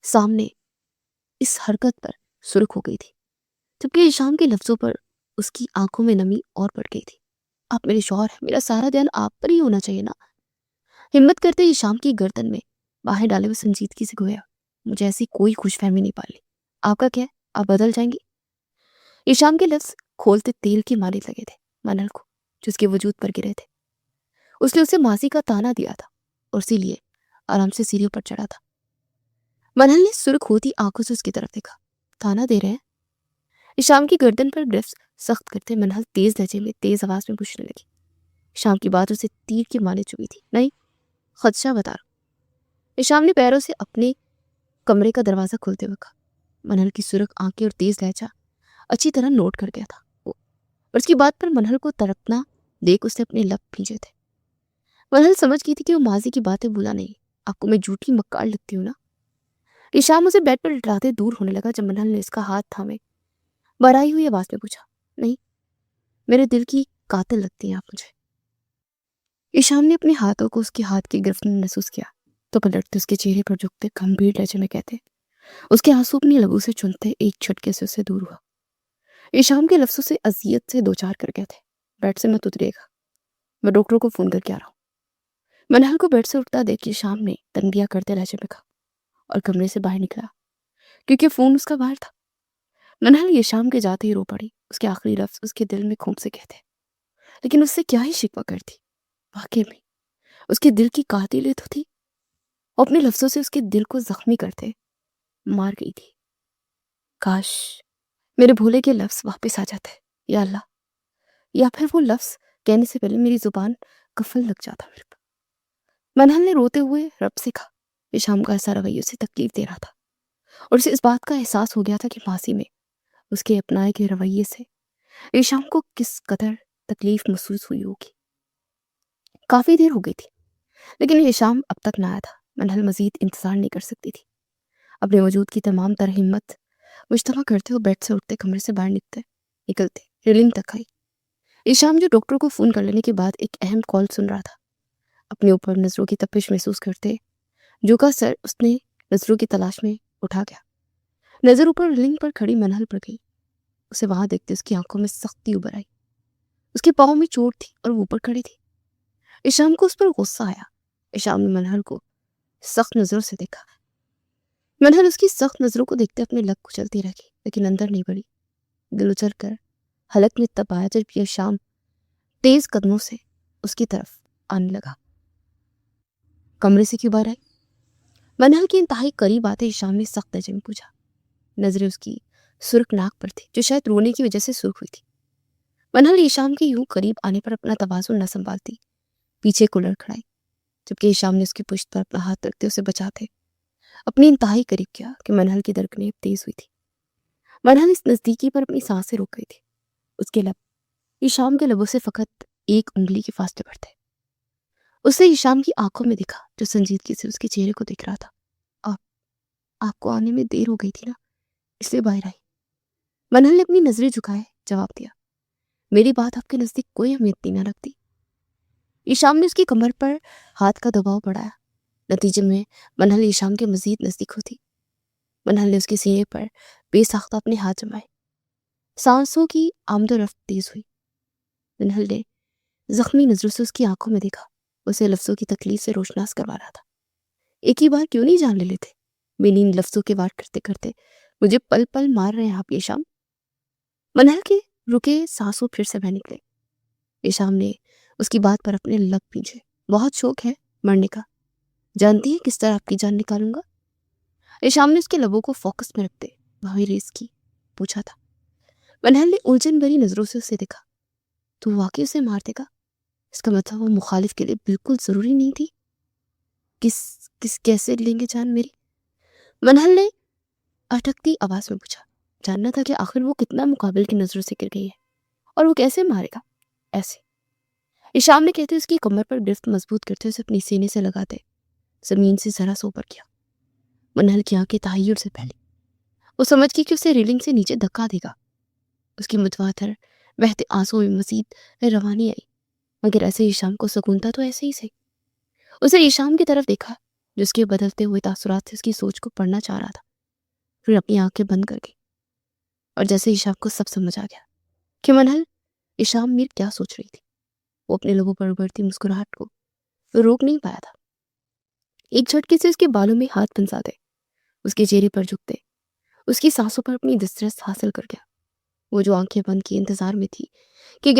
सामने इस हरकत पर सुर्ख हो गई थी, जबकि ईशाम के लफ्जों पर उसकी आंखों में नमी और बढ़ गई थी। आप मेरे शौहर हैं, मेरा सारा ध्यान आप पर ही होना चाहिए ना। हिम्मत करते ईशाम की गर्दन में बाहें डाले हुए संजीदगी से गोया। मुझे ऐसी कोई खुशफहमी नहीं पाली। आपका क्या है, आप बदल जाएंगी? ईशाम के लफ्ज खोलते तेल की मारे लगे थे मनहल को, जो उसके वजूद पर गिरे थे। उसने उसे मासी का ताना दिया था और इसीलिए आराम से सीढ़ियों पर चढ़ा था। मनहल ने सुर्ख होती आंखों से उसकी तरफ देखा। ताना दे रहे हैं? ईशाम की गर्दन पर ग्रिफ्स सख्त करते मनहल तेज लहजे में तेज आवाज में पूछने लगी। ईशाम की बात उसे तीर की माने चुभी थी। नहीं, खदशा बता रहा। ईशाम ने पैरों से अपने कमरे का दरवाजा खोलते हुए कहा। मनहल की सुर्ख आंखें और तेज लहजा अच्छी तरह नोट कर गया था वो। और उसकी बात पर मनहल को तड़पना देख उसने अपने लब भींचे थे। मनहल समझ गई थी कि वो माजी की बातें भूला नहीं। आपको मैं झूठी मक्कार लगती हूँ ना। ईशान उसे बेड पर लिटाते दूर होने लगा जब मनहल ने इसका हाथ थामे बराई हुई आवाज में पूछा, नहीं, मेरे दिल की कातिल लगती हैं आप मुझे। ईशान ने अपने हाथों को उसके हाथ की गिरफ्त में महसूस किया तो पलटते उसके चेहरे पर झुकते गंभीर लहजे में कहते, उसके आंसू अपनी लबों से चुनते एक झटके से उससे दूर हुआ। ईशान के लफ्जों से अजियत से दो चार कर कहते, बेड से मत उतरिएगा, मैं डॉक्टर को फोन करके आ रहा हूँ। मनहल को बेड से उठता देख ईशान ने तंबिया करते लहजे में कहा और कमरे से बाहर निकला क्योंकि फोन उसका बाहर था। मनहल ये शाम के जाते ही रो पड़ी। उसके आखिरी लफ्ज उसके दिल में खून से कहते, लेकिन उससे क्या ही शिकवा करती। वाकई में उसके दिल की कातिल तो थी और अपने लफ्जों से उसके दिल को जख्मी करते मार गई थी। काश मेरे भोले के लफ्ज वापस आ जाते, या अल्लाह, या फिर वो लफ्ज कहने से पहले मेरी जुबान कफल लग जाता मेरे पर। मनहल ने रोते हुए रब से कहा, ये शाम का ऐसा रवैया उसे तकलीफ दे रहा था और उसे इस बात का एहसास हो गया था कि मासी में उसके अपनाए के रवैये से ईशाम को किस कदर तकलीफ महसूस हुई होगी। काफी देर हो गई थी लेकिन ईशाम अब तक न आया था। मनहल मजीद इंतजार नहीं कर सकती थी। अपने वजूद की तमाम तरह हिम्मत मुजतमा करते हुए बेड से उठते कमरे से बाहर निकलते रेलिंग तक आई। ईशाम जो डॉक्टर को फोन कर लेने के बाद एक अहम कॉल सुन रहा था, अपने ऊपर नजरों की तपिश महसूस करते झुका सर उसने नजरों की तलाश में उठा गया। नजर ऊपर रेलिंग पर खड़ी मनहल पर गई। उसे वहां देखते उसकी आंखों में सख्ती उभर आई। उसके पाँव में चोट थी और वो ऊपर खड़ी थी। ईशाम को उस पर गुस्सा आया। ईशाम ने मनहल को सख्त नजरों से देखा। मनहल उसकी सख्त नजरों को देखते अपने लग कुचलती रही लेकिन अंदर नहीं बढ़ी। दिल उचल कर हलक में तब आया जब यह शाम तेज कदमों से उसकी तरफ आने लगा। कमरे से क्यों बाहर आई? मनहल की इंतहाई करीब आते ईशाम ने सख्त लहजे में पूछा। नजरें उसकी सुर्ख नाक पर थी जो शायद रोने की वजह से सुर्ख हुई थी। मनहल ईशाम के यूं करीब आने पर अपना तवाज़ुन न संभालती पीछे को लड़खड़ाई जबकि ईशाम ने उसकी पुश्त पर अपना हाथ रखते उसे बचाते अपनी इंतहाई करीब किया कि मनहल की धड़कनें अब तेज हुई थी। मनहल इस नजदीकी पर अपनी सांसें रोक गई थी। उसके लब ईशाम के लबों से फकत एक उंगली के फासले पर थे। उसे ईशाम की आंखों में दिखा जो संजीदगी से उसके चेहरे को देख रहा था। आप आपको आने में देर हो गई थी ना, इसलिए बाहर आई। मनहल ने अपनी नजरें झुकाए जवाब दिया, मेरी बात आपके नजदीक कोई अहमियत नहीं न रखती। ईशाम ने उसकी कमर पर हाथ का दबाव बढ़ाया। नतीजे में मनहल ईशाम के मजीद नजदीक होती। मनहल ने उसके सीने पर बेसाख्ता अपने हाथ जमाए। सांसों की आमदोरफ्त तेज हुई। मनहल ने जख्मी नजरों से उसकी आंखों में देखा। उसे लफ्जों की तकलीफ से रोशनास करवा रहा था। एक ही बार क्यों नहीं जान ले लेते? मेरी इन लफ्जों के वार करते करते मुझे पल पल मार रहे हैं आप ईशाम। मनहल के रुके सांसों फिर से बह निकले। ईशाम ने उसकी बात पर अपने लब पीछे, बहुत शौक है मरने का, जानती है किस तरह आपकी जान निकालूंगा? ईशाम ने उसके लबों को फोकस में रखते वही रेस की पूछा था। मनहल ने उलझन भरी नजरों से उसे देखा। तू वाकई उसे मार देगा? इसका मतलब वो मुखालिफ के लिए बिल्कुल जरूरी नहीं थी। किस किस कैसे लेंगे जान मेरी? मनहल ने अटकती आवाज में पूछा। जानना था कि आखिर वो कितना मुकाबिल की नजरों से गिर गई है और वो कैसे मारेगा? ऐसे ईशाम ने कहते उसकी कमर पर गिरफ्त मजबूत करते उसे अपनी सीने से लगाते जमीन से जरा सा ऊपर किया। मनहल की आंखें तहय्युर से फैली। वो समझ गई कि उसे रेलिंग से नीचे धक्का देगा। उसकी मुतवातर बहते आंसुओं में मजीद रवानी आई। मगर ऐसे ईशाम को सुकून था तो ऐसे ही सही। उसे ईशाम की तरफ देखा जो उसके बदलते हुए तासुरात से उसकी सोच को पढ़ना चाह रहा था। फिर अपनी आंखें बंद कर गई और जैसे ईशाम को सब समझ आ गया कि मनहल ईशाम मीर क्या सोच रही थी। वो अपने लोगों पर उभरती मुस्कुराहट को रोक नहीं पाया था। एक झटके से उसके बालों में हाथ फंसाते उसके चेहरे पर झुकते उसकी सांसों पर अपनी दिलचस्प हासिल कर गया। वो जो आंखें बंद किए इंतजार में थी कि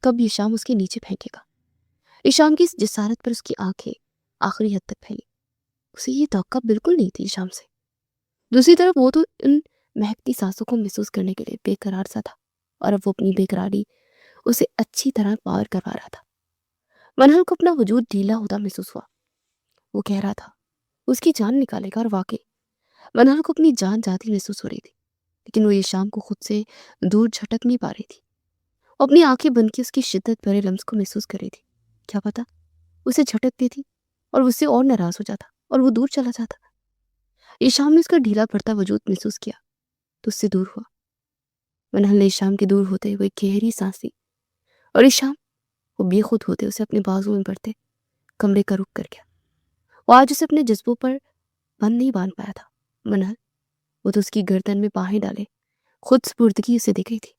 कब ईशाम उसके नीचे फेंकेगा। ईशाम की इस जिसारत पर उसकी आंखें आखिरी हद तक फैली। उसे ये तवक्का बिल्कुल नहीं थी ईशाम से। दूसरी तरफ वो तो इन महकती सांसों को महसूस करने के लिए बेकरार सा था और अब वो अपनी बेकरारी उसे अच्छी तरह पार करवा रहा था। मनहल को अपना वजूद ढीला होता महसूस हुआ। वो कह रहा था उसकी जान निकालेगा और वाकई मनहल को अपनी जान जाती महसूस हो रही थी। लेकिन वो ये शाम को खुद से दूर झटक नहीं पा रही थी। वो अपनी आंखें बंद की उसकी शिद्दत भरे लम्स को महसूस कर रही थी। क्या पता उसे झटकती थी और उससे और नाराज हो जाता और वो दूर चला जाता। ईशान ने उसका ढीला पड़ता वजूद महसूस किया तो उससे दूर हुआ। मनहल ने ईशान के दूर होते हुए गहरी सांस ली और ईशान वो बेखुद होते उसे अपने बाजू में भरते कमरे का रुख कर गया। वो आज उसे अपने जज्बों पर बंद नहीं बांध पाया था। मनहल वो तो उसकी गर्दन में बाहें डाले खुद स्पुर्दगी उसे दिख रही थी।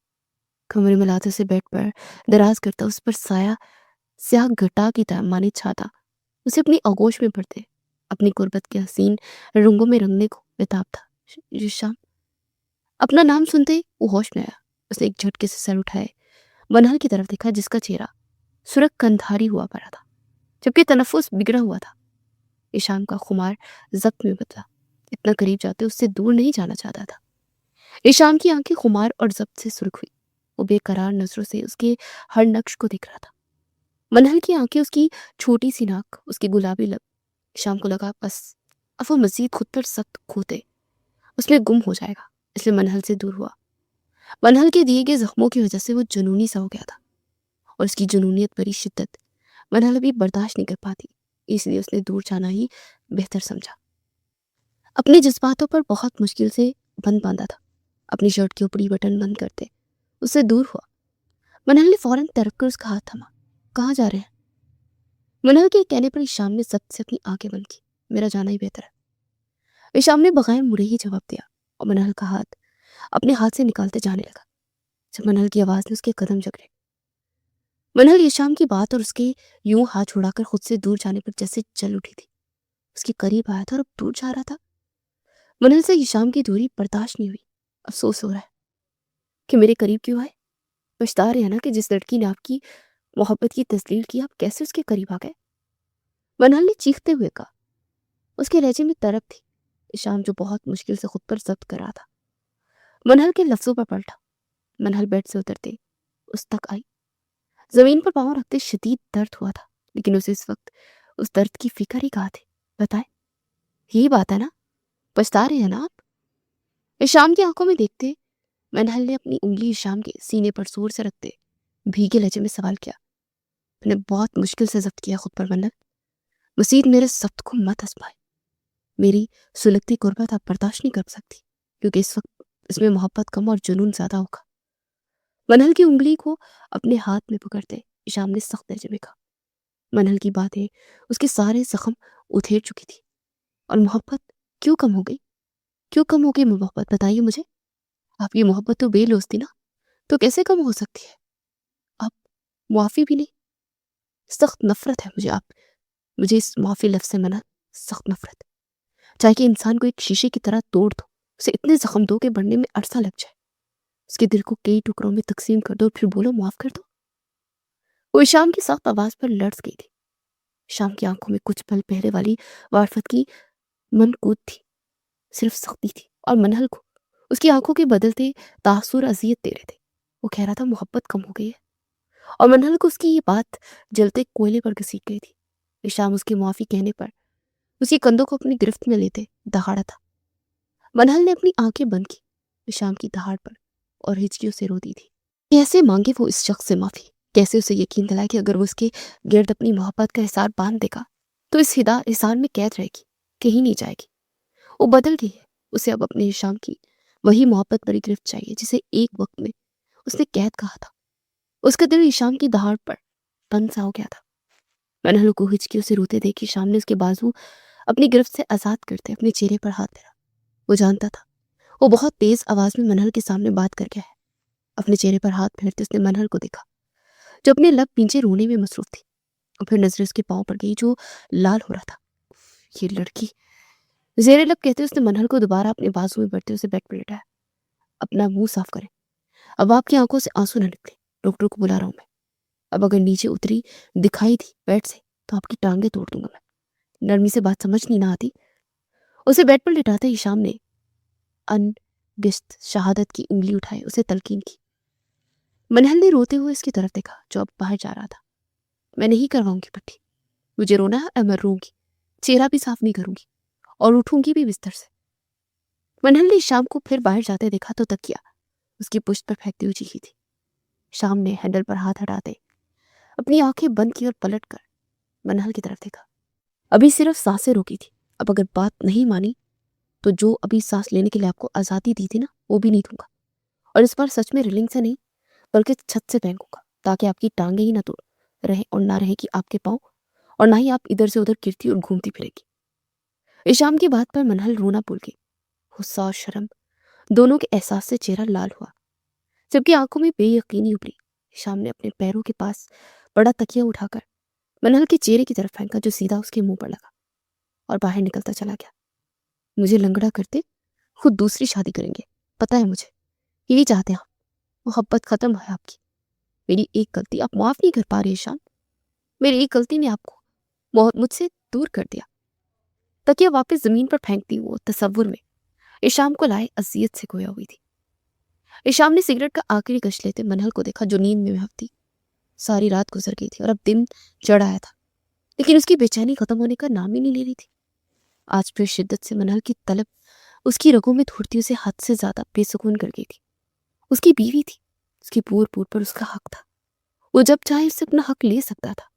कमरे में लाते उसे बेड पर दराज करता उस पर साया स्याह घटा की तरह माने छाता उसे अपनी आगोश में भरते अपनी गुर्बत के हसीन रंगों में रंगने को बेताब था। ईशान अपना नाम सुनते ही वो होश में आया। उसने एक झटके से सर उठाए मनहल की तरफ देखा जिसका चेहरा सुरख कंधारी हुआ पड़ा था जबकि तनफ्फुस बिगड़ा हुआ था। ईशान का खुमार जब्त में बदला। इतना करीब जाते उससे दूर नहीं जाना चाहता था। ईशान की आंखें खुमार और जब्त से सुर्ख हुई। वो बेकरार नजरों से उसके हर नक्श को देख रहा था। मनहल की आंखें, उसकी छोटी सी नाक, उसकी गुलाबी लब। ईशान को लगा बस अब वो मजीद खुद पर सख्त खोते उसमें गुम हो जाएगा, इसलिए मनहल से दूर हुआ। मनहल के दिए गए जख्मों की वजह से वो जुनूनी सा हो गया था और उसकी जुनूनियत भरी शिद्दत मनहल अभी बर्दाश्त नहीं कर पाती, इसलिए उसने दूर जाना ही बेहतर समझा। अपने जज्बातों पर बहुत मुश्किल से बंद बांधा था। अपनी शर्ट के ऊपरी बटन बंद करते उससे दूर हुआ। मनहल ने फौरन तरक कर उसका हाथ थमा। कहाँ जा रहे हैं? मनहल के कहने पर ईशान ने सख्त से अपनी आंखें बंद की। मेरा जाना ही बेहतर है। ईशान ने बगैर मुड़े ही जवाब दिया और मनहल का हाथ अपने हाथ से निकालते जाने लगा जब मनहल की आवाज ने उसके कदम जकड़े। मनहल ईशान की बात और उसके यूं हाथ छुड़ाकर खुद से दूर जाने पर जैसे जल उठी थी। उसके करीब आया था और अब दूर जा रहा था। मनहल से ईशान की दूरी बर्दाश्त नहीं हुई। अफसोस हो रहा है कि मेरे करीब क्यों आए। पछता रहे हैं ना कि जिस लड़की ने आपकी मोहब्बत की तस्लील की आप कैसे उसके करीब आ गए। मनहल ने चीखते हुए कहा। उसके लहजे में तरफ थी। ईशान जो बहुत मुश्किल से खुद पर जब्त कर रहा था मनहल के लफ्जों पर पलटा। मनहल बेड से उतरते उस तक आई। जमीन पर पांव रखते शदीद दर्द हुआ था, लेकिन उसे इस वक्त उस दर्द की फिक्र ही कहाँ थी। बताए यही बात है ना, पछता रहे हैं ना आप? ईशान की आंखों में देखते मनहल ने अपनी उंगली ईशान के सीने पर जोर से रखते भीगे लहजे में सवाल किया। मैंने बहुत मुश्किल से जब्त किया खुद पर मनहल। मसीद मेरे जब्त को मत आजमाए। मेरी सुलगती गुर्बत आप बर्दाश्त नहीं कर सकती, क्योंकि इस वक्त इसमें मोहब्बत कम और जुनून ज्यादा होगा। मनहल की उंगली को अपने हाथ में पकड़ते ईशान ने सख्त लहजे में कहा। मनहल की बातें उसके सारे जख्म उधेड़ चुकी थी। और मोहब्बत क्यों कम हो गई? क्यों कम हो गई मोहब्बत, बताइए मुझे। आपकी मोहब्बत तो बेलौस थी ना, तो कैसे कम हो सकती है? आप मुआफ़ी भी नहीं। सख्त नफरत है मुझे मुझे इस मुआफ़ी लफ्ज़ से मना। सख्त नफरत। चाहे कि इंसान को एक शीशे की तरह तोड़ दो, उसे इतने जख्म दो कि बढ़ने में अरसा लग जाए, उसके दिल को कई टुकड़ों में तकसीम कर दो और फिर बोलो माफ़ कर दो। वो ईशान की सख्त आवाज़ पर लड़स गई थी। शाम की आंखों में कुछ पल पहले वाली वारफत की मनकूद थी, सिर्फ सख्ती थी। और मनहल को उसकी आंखों के बदलते तासुर अजियत दे रहे थे। वो कह रहा था मोहब्बत कम हो गई है, और मनहल को उसकी ये बात जलते कोयले पर घसीट गई थी। ईशान उसकी मुआफ़ी कहने पर उसकी कंधों को अपनी गिरफ्त में लेते दहाड़ा था। मनहल ने अपनी आंखें बंद की ईशान की दहाड़ पर और हिचकियों से रो दी थी। कैसे मांगे वो इस शख्स से माफ़ी? कैसे उसे यकीन दिलाए कि अगर वो उसके गिर्द अपनी मोहब्बत का हिसार बांध देगा तो इस हिसार में कैद रहेगी, कहीं नहीं जाएगी। वो बदल गई है। उसे अब अपने ईशान की वही मोहब्बत भरी गिरफ्त चाहिए जिसे एक वक्त में उसने कैद कहा था। उसका दिल ईशान की दहाड़ पर बंद सा हो गया था। मनहल को हिचकियों से रोते देख ईशान ने उसके बाजू अपनी गिरफ्त से आजाद करते अपने चेहरे पर हाथ फेरा। वो जानता था वो बहुत तेज आवाज में मनहल के सामने बात कर गया है। अपने चेहरे पर हाथ फेरते उसने मनहल को देखा जो अपने लब पीछे रोने में मसरूफ थी, और फिर नजरें उसके पाँव पर गई जो लाल हो रहा था। ये लड़की, जेरे लब कहते उसने मनहल को दोबारा अपने बाजू में बढ़ते उसे बेड पर लेटाया। अपना मुंह साफ करें, अब आपकी आंखों से आंसू न निकले। डॉक्टर को बुला रहा हूं मैं। अब अगर नीचे उतरी दिखाई दी बेड से तो आपकी टांगे तोड़ दूंगा मैं। नरमी से बात समझ नहीं ना आती? उसे बेड पर लिटाते ही शाम ने अनगिश्त शहादत की उंगली उठाए उसे तलकीन की। मनहल ने रोते हुए इसकी तरफ देखा जो अब बाहर जा रहा था। मैं नहीं करवाऊंगी पट्टी। मुझे रोना है और मैं रोऊंगी, चेहरा भी साफ नहीं करूंगी और उठूंगी भी बिस्तर से। मनहल ने शाम को फिर बाहर जाते देखा तो तकिया उसकी पुश्त पर फेंकती हुई चीखी थी। शाम ने हैंडल पर हाथ हटाते अपनी आंखें बंद की और पलट कर मनहल की तरफ देखा। अभी सिर्फ सांसें रोकी थी, अब अगर बात नहीं मानी तो जो अभी सांस लेने के लिए आपको आज़ादी दी थी ना, वो भी नहीं दूंगा। और इस बार सच में रेलिंग से नहीं बल्कि छत से फेंकूंगा, ताकि आपकी टांगे ही ना तोड़ रहे और ना रहे कि आपके पाँव, और ना ही आप इधर से उधर गिरती और घूमती फिरेगी। ईशाम की बात पर मनहल रोना भूल गई। गुस्सा और शर्म दोनों के एहसास से चेहरा लाल हुआ, जबकि आंखों में बेयकीनी उभरी। ईशाम ने अपने पैरों के पास बड़ा तकिया उठाकर मनहल के चेहरे की तरफ फेंका, जो सीधा उसके मुंह पर लगा, और बाहर निकलता चला गया। मुझे लंगड़ा करते खुद दूसरी शादी करेंगे, पता है मुझे, यही चाहते हैं आप। मोहब्बत खत्म है आपकी। मेरी एक गलती आप माफ नहीं कर पा रहे ईशान। मेरी एक गलती ने आपको मुझसे दूर कर दिया। तकिया वापस जमीन पर फेंकती वो तसव्वुर में ईशाम को लाए अजियत से खोया हुई थी। ईशाम ने सिगरेट का आखिरी कश लेते मनहल को देखा, जो नींद में महव थी। सारी रात गुजर गई थी और अब दिन चढ़ आया था, लेकिन उसकी बेचैनी खत्म होने का नाम ही नहीं ले रही थी। आज फिर शिद्दत से मनहल की तलब उसकी रगों में धुड़ती उसे हद से ज्यादा बेसुकून कर गई थी। उसकी बीवी थी, उसकी पूर पूर पर उसका हक था। वो जब चाहे उससे अपना हक ले सकता था,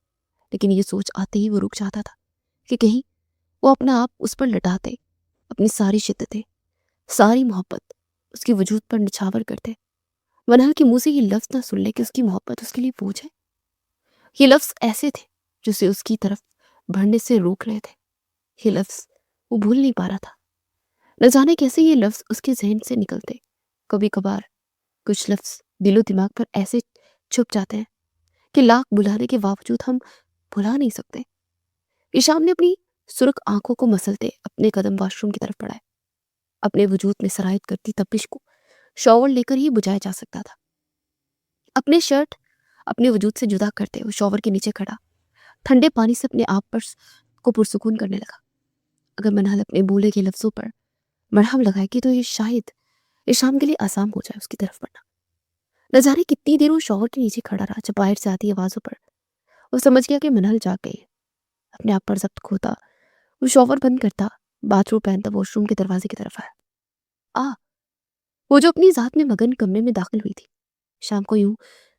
लेकिन ये सोच आते ही वो रुक जाता था कि कहीं वो अपना आप उस पर लटाते, अपनी सारी शिद्दतें, सारी मोहब्बत उसके वजूद पर निछावर करते। मनहल के मुंह से ये लफ्ज ना सुन ले कि उसकी मोहब्बत उसके लिए बोझ है। ये लफ्ज ऐसे थे जिसे उसकी तरफ बढ़ने से रोक रहे थे। ये लफ्ज वो भूल नहीं पा रहा था। न जाने कैसे ये लफ्ज उसके जहन से निकलते। कभी कभार कुछ लफ्ज दिलो दिमाग पर ऐसे छुप जाते हैं कि लाख बुलाने के बावजूद हम भुला नहीं सकते। ईशाम ने अपनी सुर्ख आंखों को मसलते अपने कदम वॉशरूम की तरफ बढ़ाए। अपने वजूद में सरायत करती तपिश को शॉवर लेकर ही बुझाया जा सकता था। अपने शर्ट अपने वजूद से जुदा करते वो शॉवर के नीचे खड़ा ठंडे पानी से अपने आप पर को पुरसुकून करने लगा। अगर मनहल अपने बोले के लफ्जों पर मरहम लगाएगी तो ये शायद ईशाम के लिए आसाम हो जाए उसकी तरफ बढ़ना। न जाने कितनी देर वो शॉवर के नीचे खड़ा रहा, जब बाहर से आती आवाजों पर वो समझ गया कि मनहल जाग गई है। अपने आप पर जब्त खोता वो शॉवर बंद करता, बाथरूम पहनता वॉशरूम के दरवाजे की तरफ आया। आ वो जो अपनी जात में मगन कमरे में दाखिल हुई थी, शाम को यूं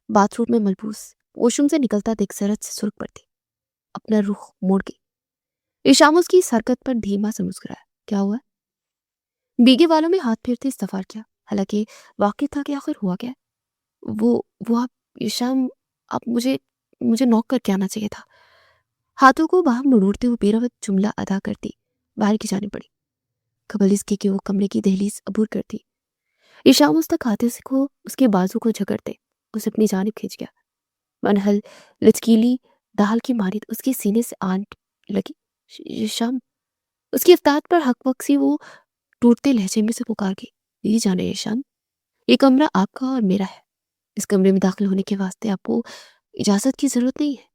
बाथरूम में मलबूस वॉशरूम से निकलता देख सरत से सुर्ख पड़ती, अपना रुख मोड़ गई। ईशाम उसकी इस हरकत पर धीमा से मुस्कुराया। क्या हुआ? भीगे वालों में हाथ फेरते इस्तफार किया, हालांकि वाकिफ था कि आखिर हुआ क्या। वो आप ईशाम, आप मुझे मुझे नॉक करके आना चाहिए था। हाथों को बाहर मुड़ते हुए बेरवत जुमला अदा करती बाहर की जाने पड़ी, खबल इसके कि वो कमरे की दहलीज अबूर करती। ईशाम उस तक आते से को उसके बाजू को झगड़ते उसे अपनी जानिब खींच गया। मनहल लचकीली दाल की मारी उसके सीने से आंट लगी। ईशाम, उसकी अफ्तार पर हक वक्त सी वो टूटते लहजे में से पुकार गई। ये जाने ईशाम, ये कमरा आपका और मेरा है। इस कमरे में दाखिल होने के वास्ते आपको इजाजत की जरूरत नहीं है।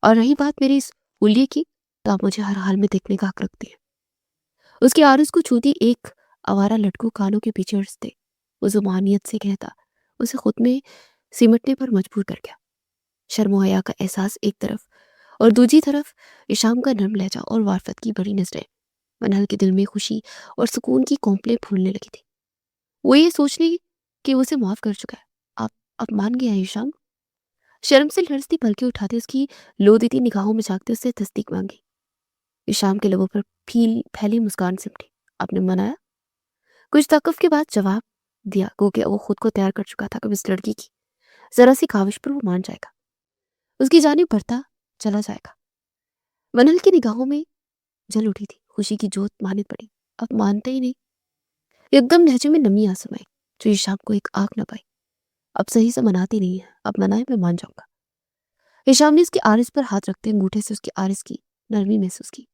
और रही बात मेरी इस हुलिये की, तो आप मुझे हर हाल में देखने का हक रखती है। उसकी आरज़ को छूती एक आवारा लटकू कानों के पीछे हंसते वो जुबानियत से कहता उसे खुद में सिमटने पर मजबूर कर गया। शर्म हया का एहसास एक तरफ और दूसरी तरफ ईशाम का नर्म लहजा और वारफत की बड़ी नजरें। मनहल के दिल में खुशी और सुकून की कौंपलें फूलने लगी थी। वो ये सोचने कि वो उसे माफ कर चुका है। आप मान गया ईशाम? शर्म से लरजती पलकें उठाते उसकी लोदीती निगाहों में झांकते उससे तस्दीक मांगी। ईशाम के लबों पर फैली मुस्कान सिमटी। आपने मनाया? कुछ तकफ के बाद जवाब दिया, गो कि वो खुद को तैयार कर चुका था कि इस लड़की की जरा सी काविश पर वो मान जाएगा, उसकी जानिब बढ़ता चला जाएगा। मनहल की निगाहों में जल उठी थी, खुशी की जोत मानित पड़ी। अब मानते ही नहीं। एकदम लहजे में नमी आ समाई, जो ईशाम को एक आंख न पाई। अब सही से मनाती नहीं है, अब मनाए मैं मान जाऊंगा। ईशाम ने उसकी आरिस पर हाथ रखते अंगूठे से उसकी आरिस की नरमी महसूस की।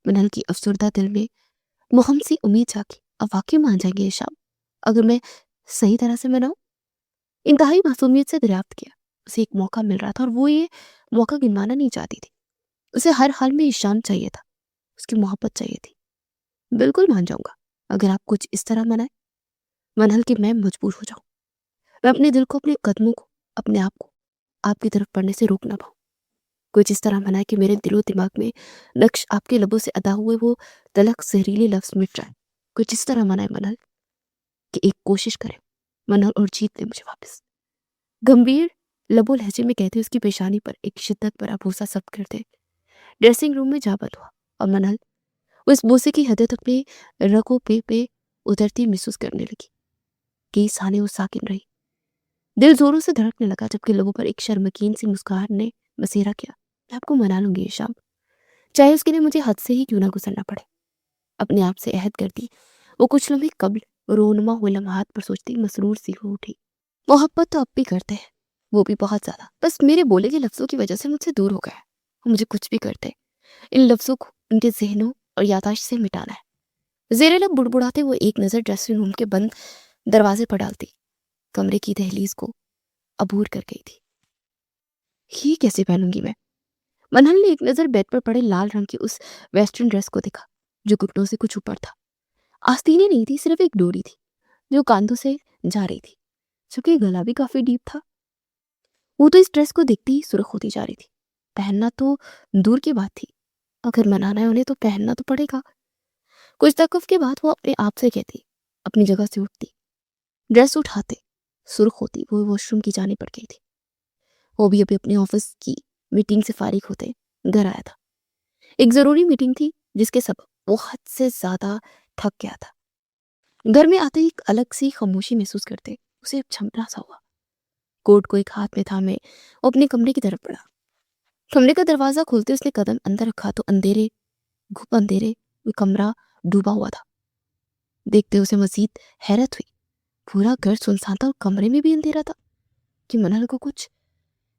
मनहल की अफसरदा दिल में मुहम सी उम्मीद जागी। अब वाकई मान जाएंगे ईशाम, अगर मैं सही तरह से मनाऊं। इंतहाई मासूमियत से दरियाफ्त किया। उसे एक मौका मिल रहा था और वो ये मौका गिनवाना नहीं चाहती थी। उसे हर हाल में ईशान चाहिए था, उसकी मोहब्बत चाहिए थी। बिल्कुल मान जाऊंगा, अगर आप कुछ इस तरह मनाए मनहल कि मैं मजबूर हो जाऊं। मैं अपने दिल को, अपने कदमों को, अपने आप को आपकी तरफ पढ़ने से रोक ना पाऊं। कुछ इस तरह मनाए कि मेरे दिलो दिमाग में नक्श आपके लबों से अदा हुए वो तलक जहरीले लफ्ज मिट जाए। कुछ इस तरह मनाए मनहल कि एक कोशिश करे मनहल और जीत ले मुझे वापस। गंभीर लबो लहजे में कहते उसकी पेशानी पर एक शिद्दत भरा बोसा सब करते ड्रेसिंग रूम में जा बंद हुआ। और मनहल वो इस बोसे की हदत अपने रगों पे उतरती महसूस करने लगी। कई साने वो साकिन रही। दिल जोरों से धड़कने लगा जबकि लोगों पर एक शर्मकीन सी मुस्कुराहट ने बसेरा किया। मैं आपको मना लूंगी ये शाम, चाहे उसके लिए मुझे हद से ही क्यों ना गुजरना पड़े। अपने आप से अहद कर दी। वो कुछ लम्हे कब्ल रोनुमा हुए लम्हात पर सोचती मसरूर सी हो उठी। मोहब्बत तो अब भी करते हैं, वो भी बहुत ज्यादा। बस मेरे बोले के लफ्जों की वजह से मुझसे दूर हो गया है। वो मुझे कुछ भी करते, इन लफ्जों को उनके जहनों और यादाश्त से मिटाना है। जेरे लब बुड़बुड़ाते वो एक नजर ड्रेसिंग रूम के बंद दरवाजे पर डालती। कमरे की दहलीज को अबूर कर गई थी। ये कैसे पहनूंगी मैं? मनहल ने एक नजर बेड पर पड़े लाल रंग की उस वेस्टर्न ड्रेस को देखा जो घुटनों से कुछ ऊपर था। आस्तीनें नहीं थी, सिर्फ एक डोरी थी जो कांधों से जा रही थी, जबकि गला भी काफी डीप था। वो तो इस ड्रेस को देखते ही सुर्ख होती जा रही थी। पहनना तो दूर की बात थी, अगर मनाना है उन्हें तो पहनना तो पड़ेगा। कुछ तकफ के बाद वो अपने आप से कहती, अपनी जगह से उठती, ड्रेस उठाते, सुर्ख होती वो वॉशरूम की जाने पड़ गई थी। वो भी अभी अपने ऑफिस की मीटिंग से फारिग होते घर आया था। एक जरूरी मीटिंग थी जिसके सबब वो हद से ज्यादा थक गया था। घर में आते ही एक अलग सी खामोशी महसूस करते उसे झंपला सा हुआ। कोट को एक हाथ में थामे वो अपने कमरे की तरफ बढ़ा। कमरे का दरवाजा खोलते उसने कदम अंदर रखा तो अंधेरे घुप अंधेरे में कमरा डूबा हुआ था। देखते उसे मजीद हैरत हुई। पूरा घर सुनसान था और कमरे में भी अंधेरा था कि मनहल को कुछ।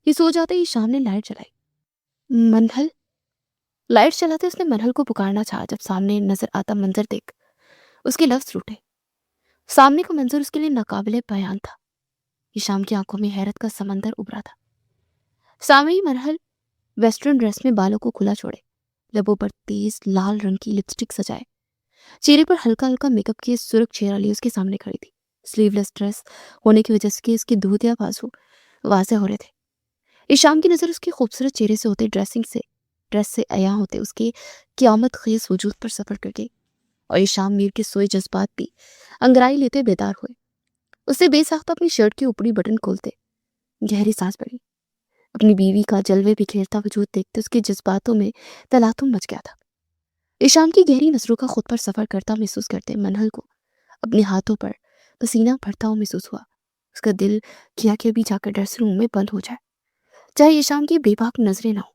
ये सो जाते ही शाम ने लाइट जलाई। मनहल। लाइट चलाते उसने मनहल को पुकारना चाहा जब सामने नजर आता मंजर देख उसके लफ्ज रूठे। सामने का मंजर उसके लिए नाकाबिले बयान था। ये शाम की आंखों में हैरत का समंदर उभरा था। सामने ही मनहल वेस्टर्न ड्रेस में बालों को खुला छोड़े, लबों पर तेज लाल रंग की लिपस्टिक सजाए, चेहरे पर हल्का हल्का मेकअप किए सुर्ख चेहरा लिए उसके सामने खड़ी थी। स्लीवलेस ड्रेस होने की वजह से इसके दूधिया बाजू वाज़ेह हो रहे थे। इस शाम की नजर उसके खूबसूरत चेहरे से होते ड्रेस से अया होते उसके क़यामत ख़ेज़ वजूद पर सफर कर गई। और ये शाम मीर के सोए जज्बात भी अंगराई लेते बेदार हुए। उससे बेसाख्ता अपनी शर्ट के ऊपरी बटन खोलते गहरी सांस पड़ी। अपनी बीवी का जलवे बिखेरता वजूद देखते उसके जज्बातों में तलातुम मच गया था। ईशाम की गहरी नजरों का खुद पर सफर करता महसूस करते मनहल को अपने हाथों पर पसीना भरता हुआ महसूस हुआ। उसका दिल किया कि अभी जाकर ड्रेसिंग रूम में बंद हो जाए, चाहे ईशाम की बेबाक नजरें ना हो।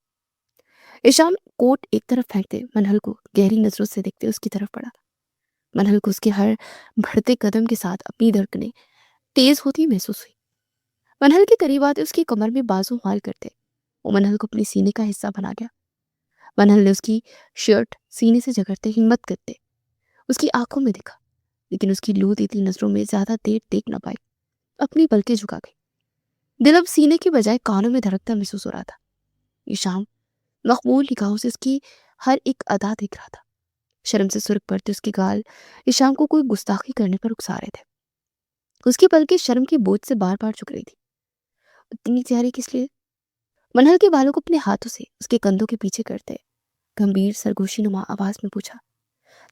ईशाम कोट एक तरफ फेंकते मनहल को गहरी नजरों से देखते उसकी तरफ पड़ा। मनहल को उसके हर बढ़ते कदम के साथ अपनी धड़कनें तेज होती महसूस हुई। मनहल के करीब आते उसकी कमर में बाजू हाल करते वो मनहल को अपने सीने का हिस्सा बना गया। मनहल ने उसकी शर्ट सीने से जकड़ते हिम्मत करते उसकी आंखों में देखा, लेकिन उसकी लू देती नजरों में ज्यादा देर देख न पाई। अपनी पलकें झुका गई। दिल अब सीने के बजाय कानों में धड़कता महसूस हो रहा था। ये शाम मखमूल निगाहों से उसकी हर एक अदा देख रहा था। शर्म से सुर्ख पड़ते उसके गाल इस शाम को कोई गुस्ताखी करने पर उकसा रहे थे। उसकी पलकें शर्म के बोझ से बार बार झुक रही थी। इतनी तैयारी किस लिए? मनहल के बालों को अपने हाथों से उसके कंधों के पीछे करते गंभीर सरगोशी नुमा आवाज में पूछा,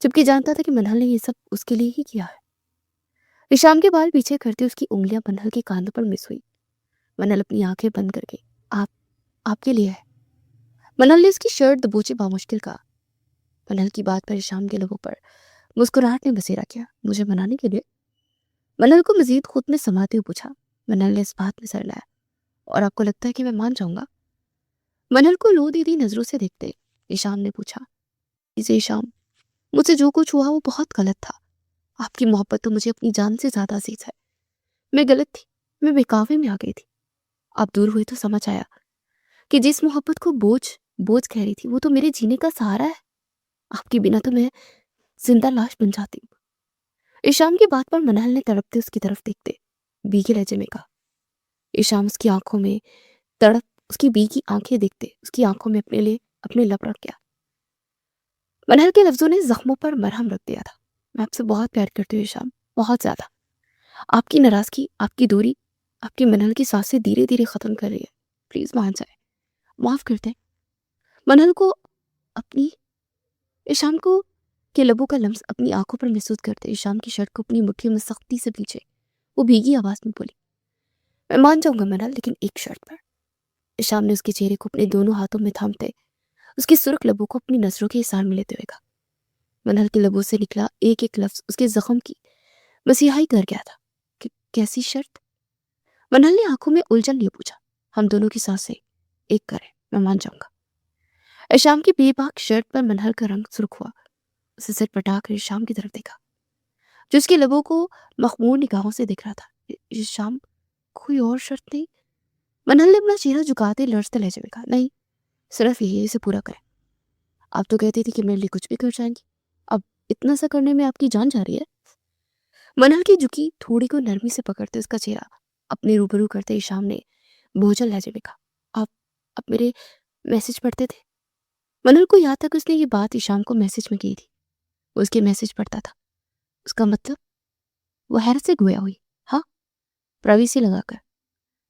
जबकि जानता था कि मनहल ने ये सब उसके लिए ही किया है। ईशाम के बाल पीछे करते उसकी उंगलियां मनहल के कांधों पर मिस हुई। मनहल अपनी आंखें बंद कर गई। आप आपके लिए है। मनहल ने उसकी शर्ट दबोचे बामुश्किल कहा। मनहल की बात पर ईशाम के लबों पर मुस्कुराहट ने बसेरा किया। मुझे मनाने के लिए? मनहल को मजीद खुद में समाते हुए पूछा। मनहल ने इस बात में सर लाया। और आपको लगता है कि मैं मान जाऊंगा? मनहल को लो दीदी नजरों से देखते ईशाम ने पूछा। इसे ईशाम, मुझसे जो कुछ हुआ वो बहुत गलत था। आपकी मोहब्बत तो मुझे अपनी जान से ज्यादा अजीज है। मैं गलत थी, मैं बेकावे में आ गई थी। आप दूर हुए तो समझ आया कि जिस मोहब्बत को बोझ बोझ कह रही थी वो तो मेरे जीने का सहारा है। आपके बिना तो मैं जिंदा लाश बन जाती हूँ। ईशाम की बात पर मनहल ने तड़पते उसकी तरफ देखते भीगे लहजे में कहा। ईशाम उसकी आंखों में तड़प उसकी भीगी आंखें देखते उसकी आंखों में अपने लिए अपने लब रख गया। मनहल के लफ्जों ने जख्मों पर मरहम रख दिया था। मैं आपसे बहुत प्यार करती हूँ ईशाम, बहुत ज्यादा। आपकी नाराजगी, आपकी दूरी, आपकी मनहल की सांसें धीरे धीरे खत्म कर रही है। प्लीज मान जाए, माफ कर दें। मनहल को अपनी ईशाम को के लबों का लम्स अपनी आंखों पर महसूस करते ईशाम की शर्ट को अपनी मुट्ठी में सख्ती से पीछे वो भीगी आवाज में बोली, मैं मान जाऊंगा मनहल, लेकिन एक शर्त पर। ईशान ने उसके चेहरे को अपने दोनों हाथों में थामते उसकी सुर्ख लबों को अपनी नजरों के इशारे में लेते हुए कहा। मनहल के लबों से निकला एक एक लफ्ज उसके जख्म की मसीहाई कर गया था। कि कैसी शर्त? मनहल ने आंखों में उलझन लिए पूछा। हम दोनों की सांसें एक करें, मैं मान जाऊंगा। ईशाम की बेबाक शर्ट पर मनहल का रंग सुर्ख हुआ। उसे सिर पटाकर ईशाम की तरफ देखा, जो उसके लबों को मखमूर निगाहों से दिख रहा था। ईशाम, कोई और शर्त नहीं? मनहल ने अपना चेहरा झुकाते लड़ते लहजे में कहा, नहीं, सिर्फ यही, इसे पूरा करें। आप तो कहती थी कि मेरे लिए कुछ भी कर जाएंगी, अब इतना सा करने में आपकी जान जा रही है? मनहल की झुकी थोड़ी को नरमी से पकड़ते उसका चेहरा अपने रूबरू करते ईशाम ने बोझल लहजे में कहा, आप मेरे मैसेज पढ़ते थे? मनहल को याद था कि उसने ये बात ईशाम को मैसेज में की थी। वो उसके मैसेज पढ़ता था। उसका मतलब? वो हैरत से गोया हुई। हाँ, प्राइवेसी लगाकर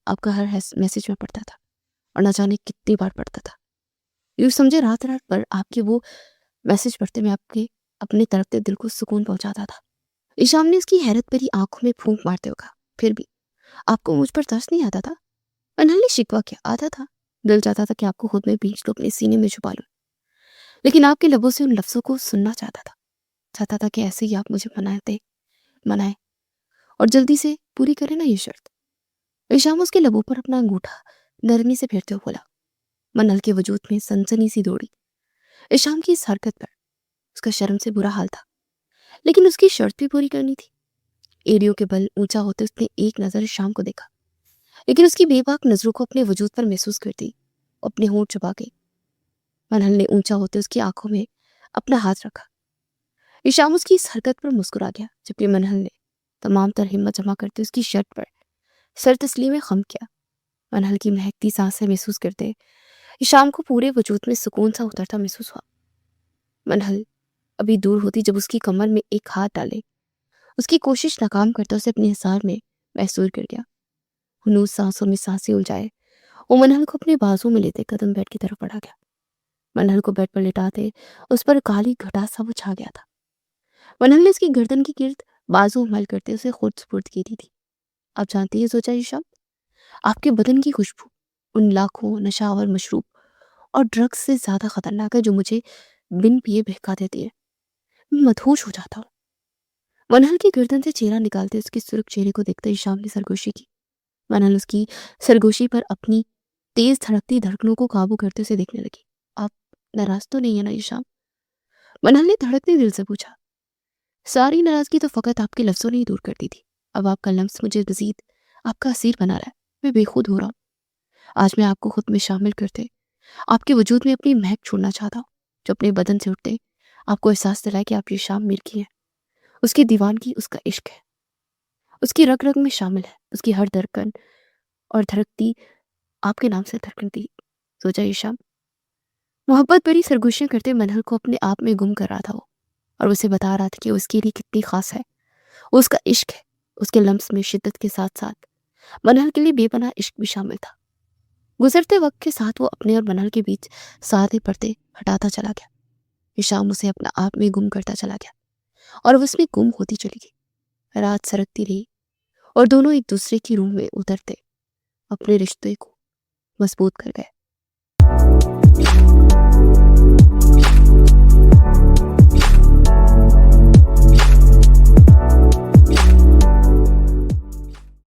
आपका हर मैसेज में पढ़ता था, और न जाने कितनी बार पढ़ता था। यूँ समझे रात रात पर आपके वो मैसेज पढ़ते में आपके अपने तड़पते दिल को सुकून पहुंचाता था। ईशाम ने उसकी हैरत भरी आंखों में फूंक मारते हुए कहा, फिर भी आपको मुझ पर तरस नहीं आता था? मनहल ने शिकवा किया, आता था। दिल चाहता था कि आपको खुद में बींच लो, अपने सीने में छुपा लूं, लेकिन आपके लबों से उन लफ्जों को सुनना चाहता था कि ऐसे ही आप मुझे मनाए और जल्दी से पूरी करें ना ये शर्त। ईशाम उसके लबों पर अपना अंगूठा नरमी से फेरते हुए बोला। मनहल के वजूद में सनसनी सी दौड़ी। ईशाम की इस हरकत पर उसका शर्म से बुरा हाल था, लेकिन उसकी शर्त भी पूरी करनी थी। एड़ियों के बल ऊंचा होते उसने एक नजर ईशाम को देखा, लेकिन उसकी बेबाक नजरों को अपने वजूद पर महसूस करती अपने होंठ चबा गई। मनहल ने ऊंचा होते उसकी आंखों में अपना हाथ रखा। ईशाम उसकी इस हरकत पर मुस्कुरा गया, जबकि मनहल ने तमाम तर हिम्मत जमा करते उसकी शर्ट पर सर तस्लीम में खम किया। मनहल की महकती सांसें महसूस करते ईशाम को पूरे वजूद में सुकून सा उतरता महसूस हुआ। मनहल अभी दूर होती जब उसकी कमर में एक हाथ डाले उसकी कोशिश नाकाम करता उसे अपने हिसार में महसूस कर गया। हुनूस सांसों में सांसें उलझाए वो मनहल को अपने बाजू में लेते कदम बेड की तरफ बढ़ा गया। मनहल को बेड पर लिटाते उस पर काली घटा सा वो छा गया था। मनहल ने उसकी गर्दन की गिर्द बाजू उमल करते उसे खुद सुपुर्द की थी। आप जानती है सोचा ईशा, आपके बदन की खुशबू उन लाखों नशावर मशरूब और ड्रग्स से ज्यादा खतरनाक है जो मुझे बिन पिए बहका देती है। मैं मदहोश हो जाता हूँ। मनहल की गर्दन से चेहरा निकालते उसके सुर्ख चेहरे को देखते ईशाम ने सरगोशी की। मनहल उसकी सरगोशी पर अपनी तेज धड़कती धड़कनों को काबू करते उसे देखने लगी। आप नाराज तो नहीं है ना ईशाम? मनहल ने धड़कते दिल से पूछा। सारी नाराजगी तो फकत आपके लफ्जों ने ही दूर कर दी थी। अब आपका लफ्ज मुझे मजीद आपका असीर बना रहा है। मैं बेखुद हो रहा हूँ। आज मैं आपको खुद में शामिल करते आपके वजूद में अपनी महक छोड़ना चाहता हूँ, जो अपने बदन से उठते आपको एहसास दिलाए कि आप ये शाम मिल्की है। उसकी दीवानगी उसका इश्क है, उसकी रग रग में शामिल है। उसकी हर धड़कन और धड़कती आपके नाम से धड़कती। सोचा ये शाम मोहब्बत भरी सरगोशियां करते मनहल को अपने आप में गुम कर रहा था वो, और उसे बता रहा था कि उसके लिए कितनी खास है। वो उसका इश्क है। उसके लम्स में शिद्दत के साथ साथ मनहल के लिए बेपनाह इश्क भी शामिल था। गुजरते वक्त के साथ वो अपने और मनहल के बीच सादे पर्दे हटाता चला गया। हिशाम उसे अपना आप में गुम करता चला गया और वो उसमें गुम होती चली गई। रात सरकती रही और दोनों एक दूसरे की रूह में उतरते अपने रिश्ते को मजबूत कर गए।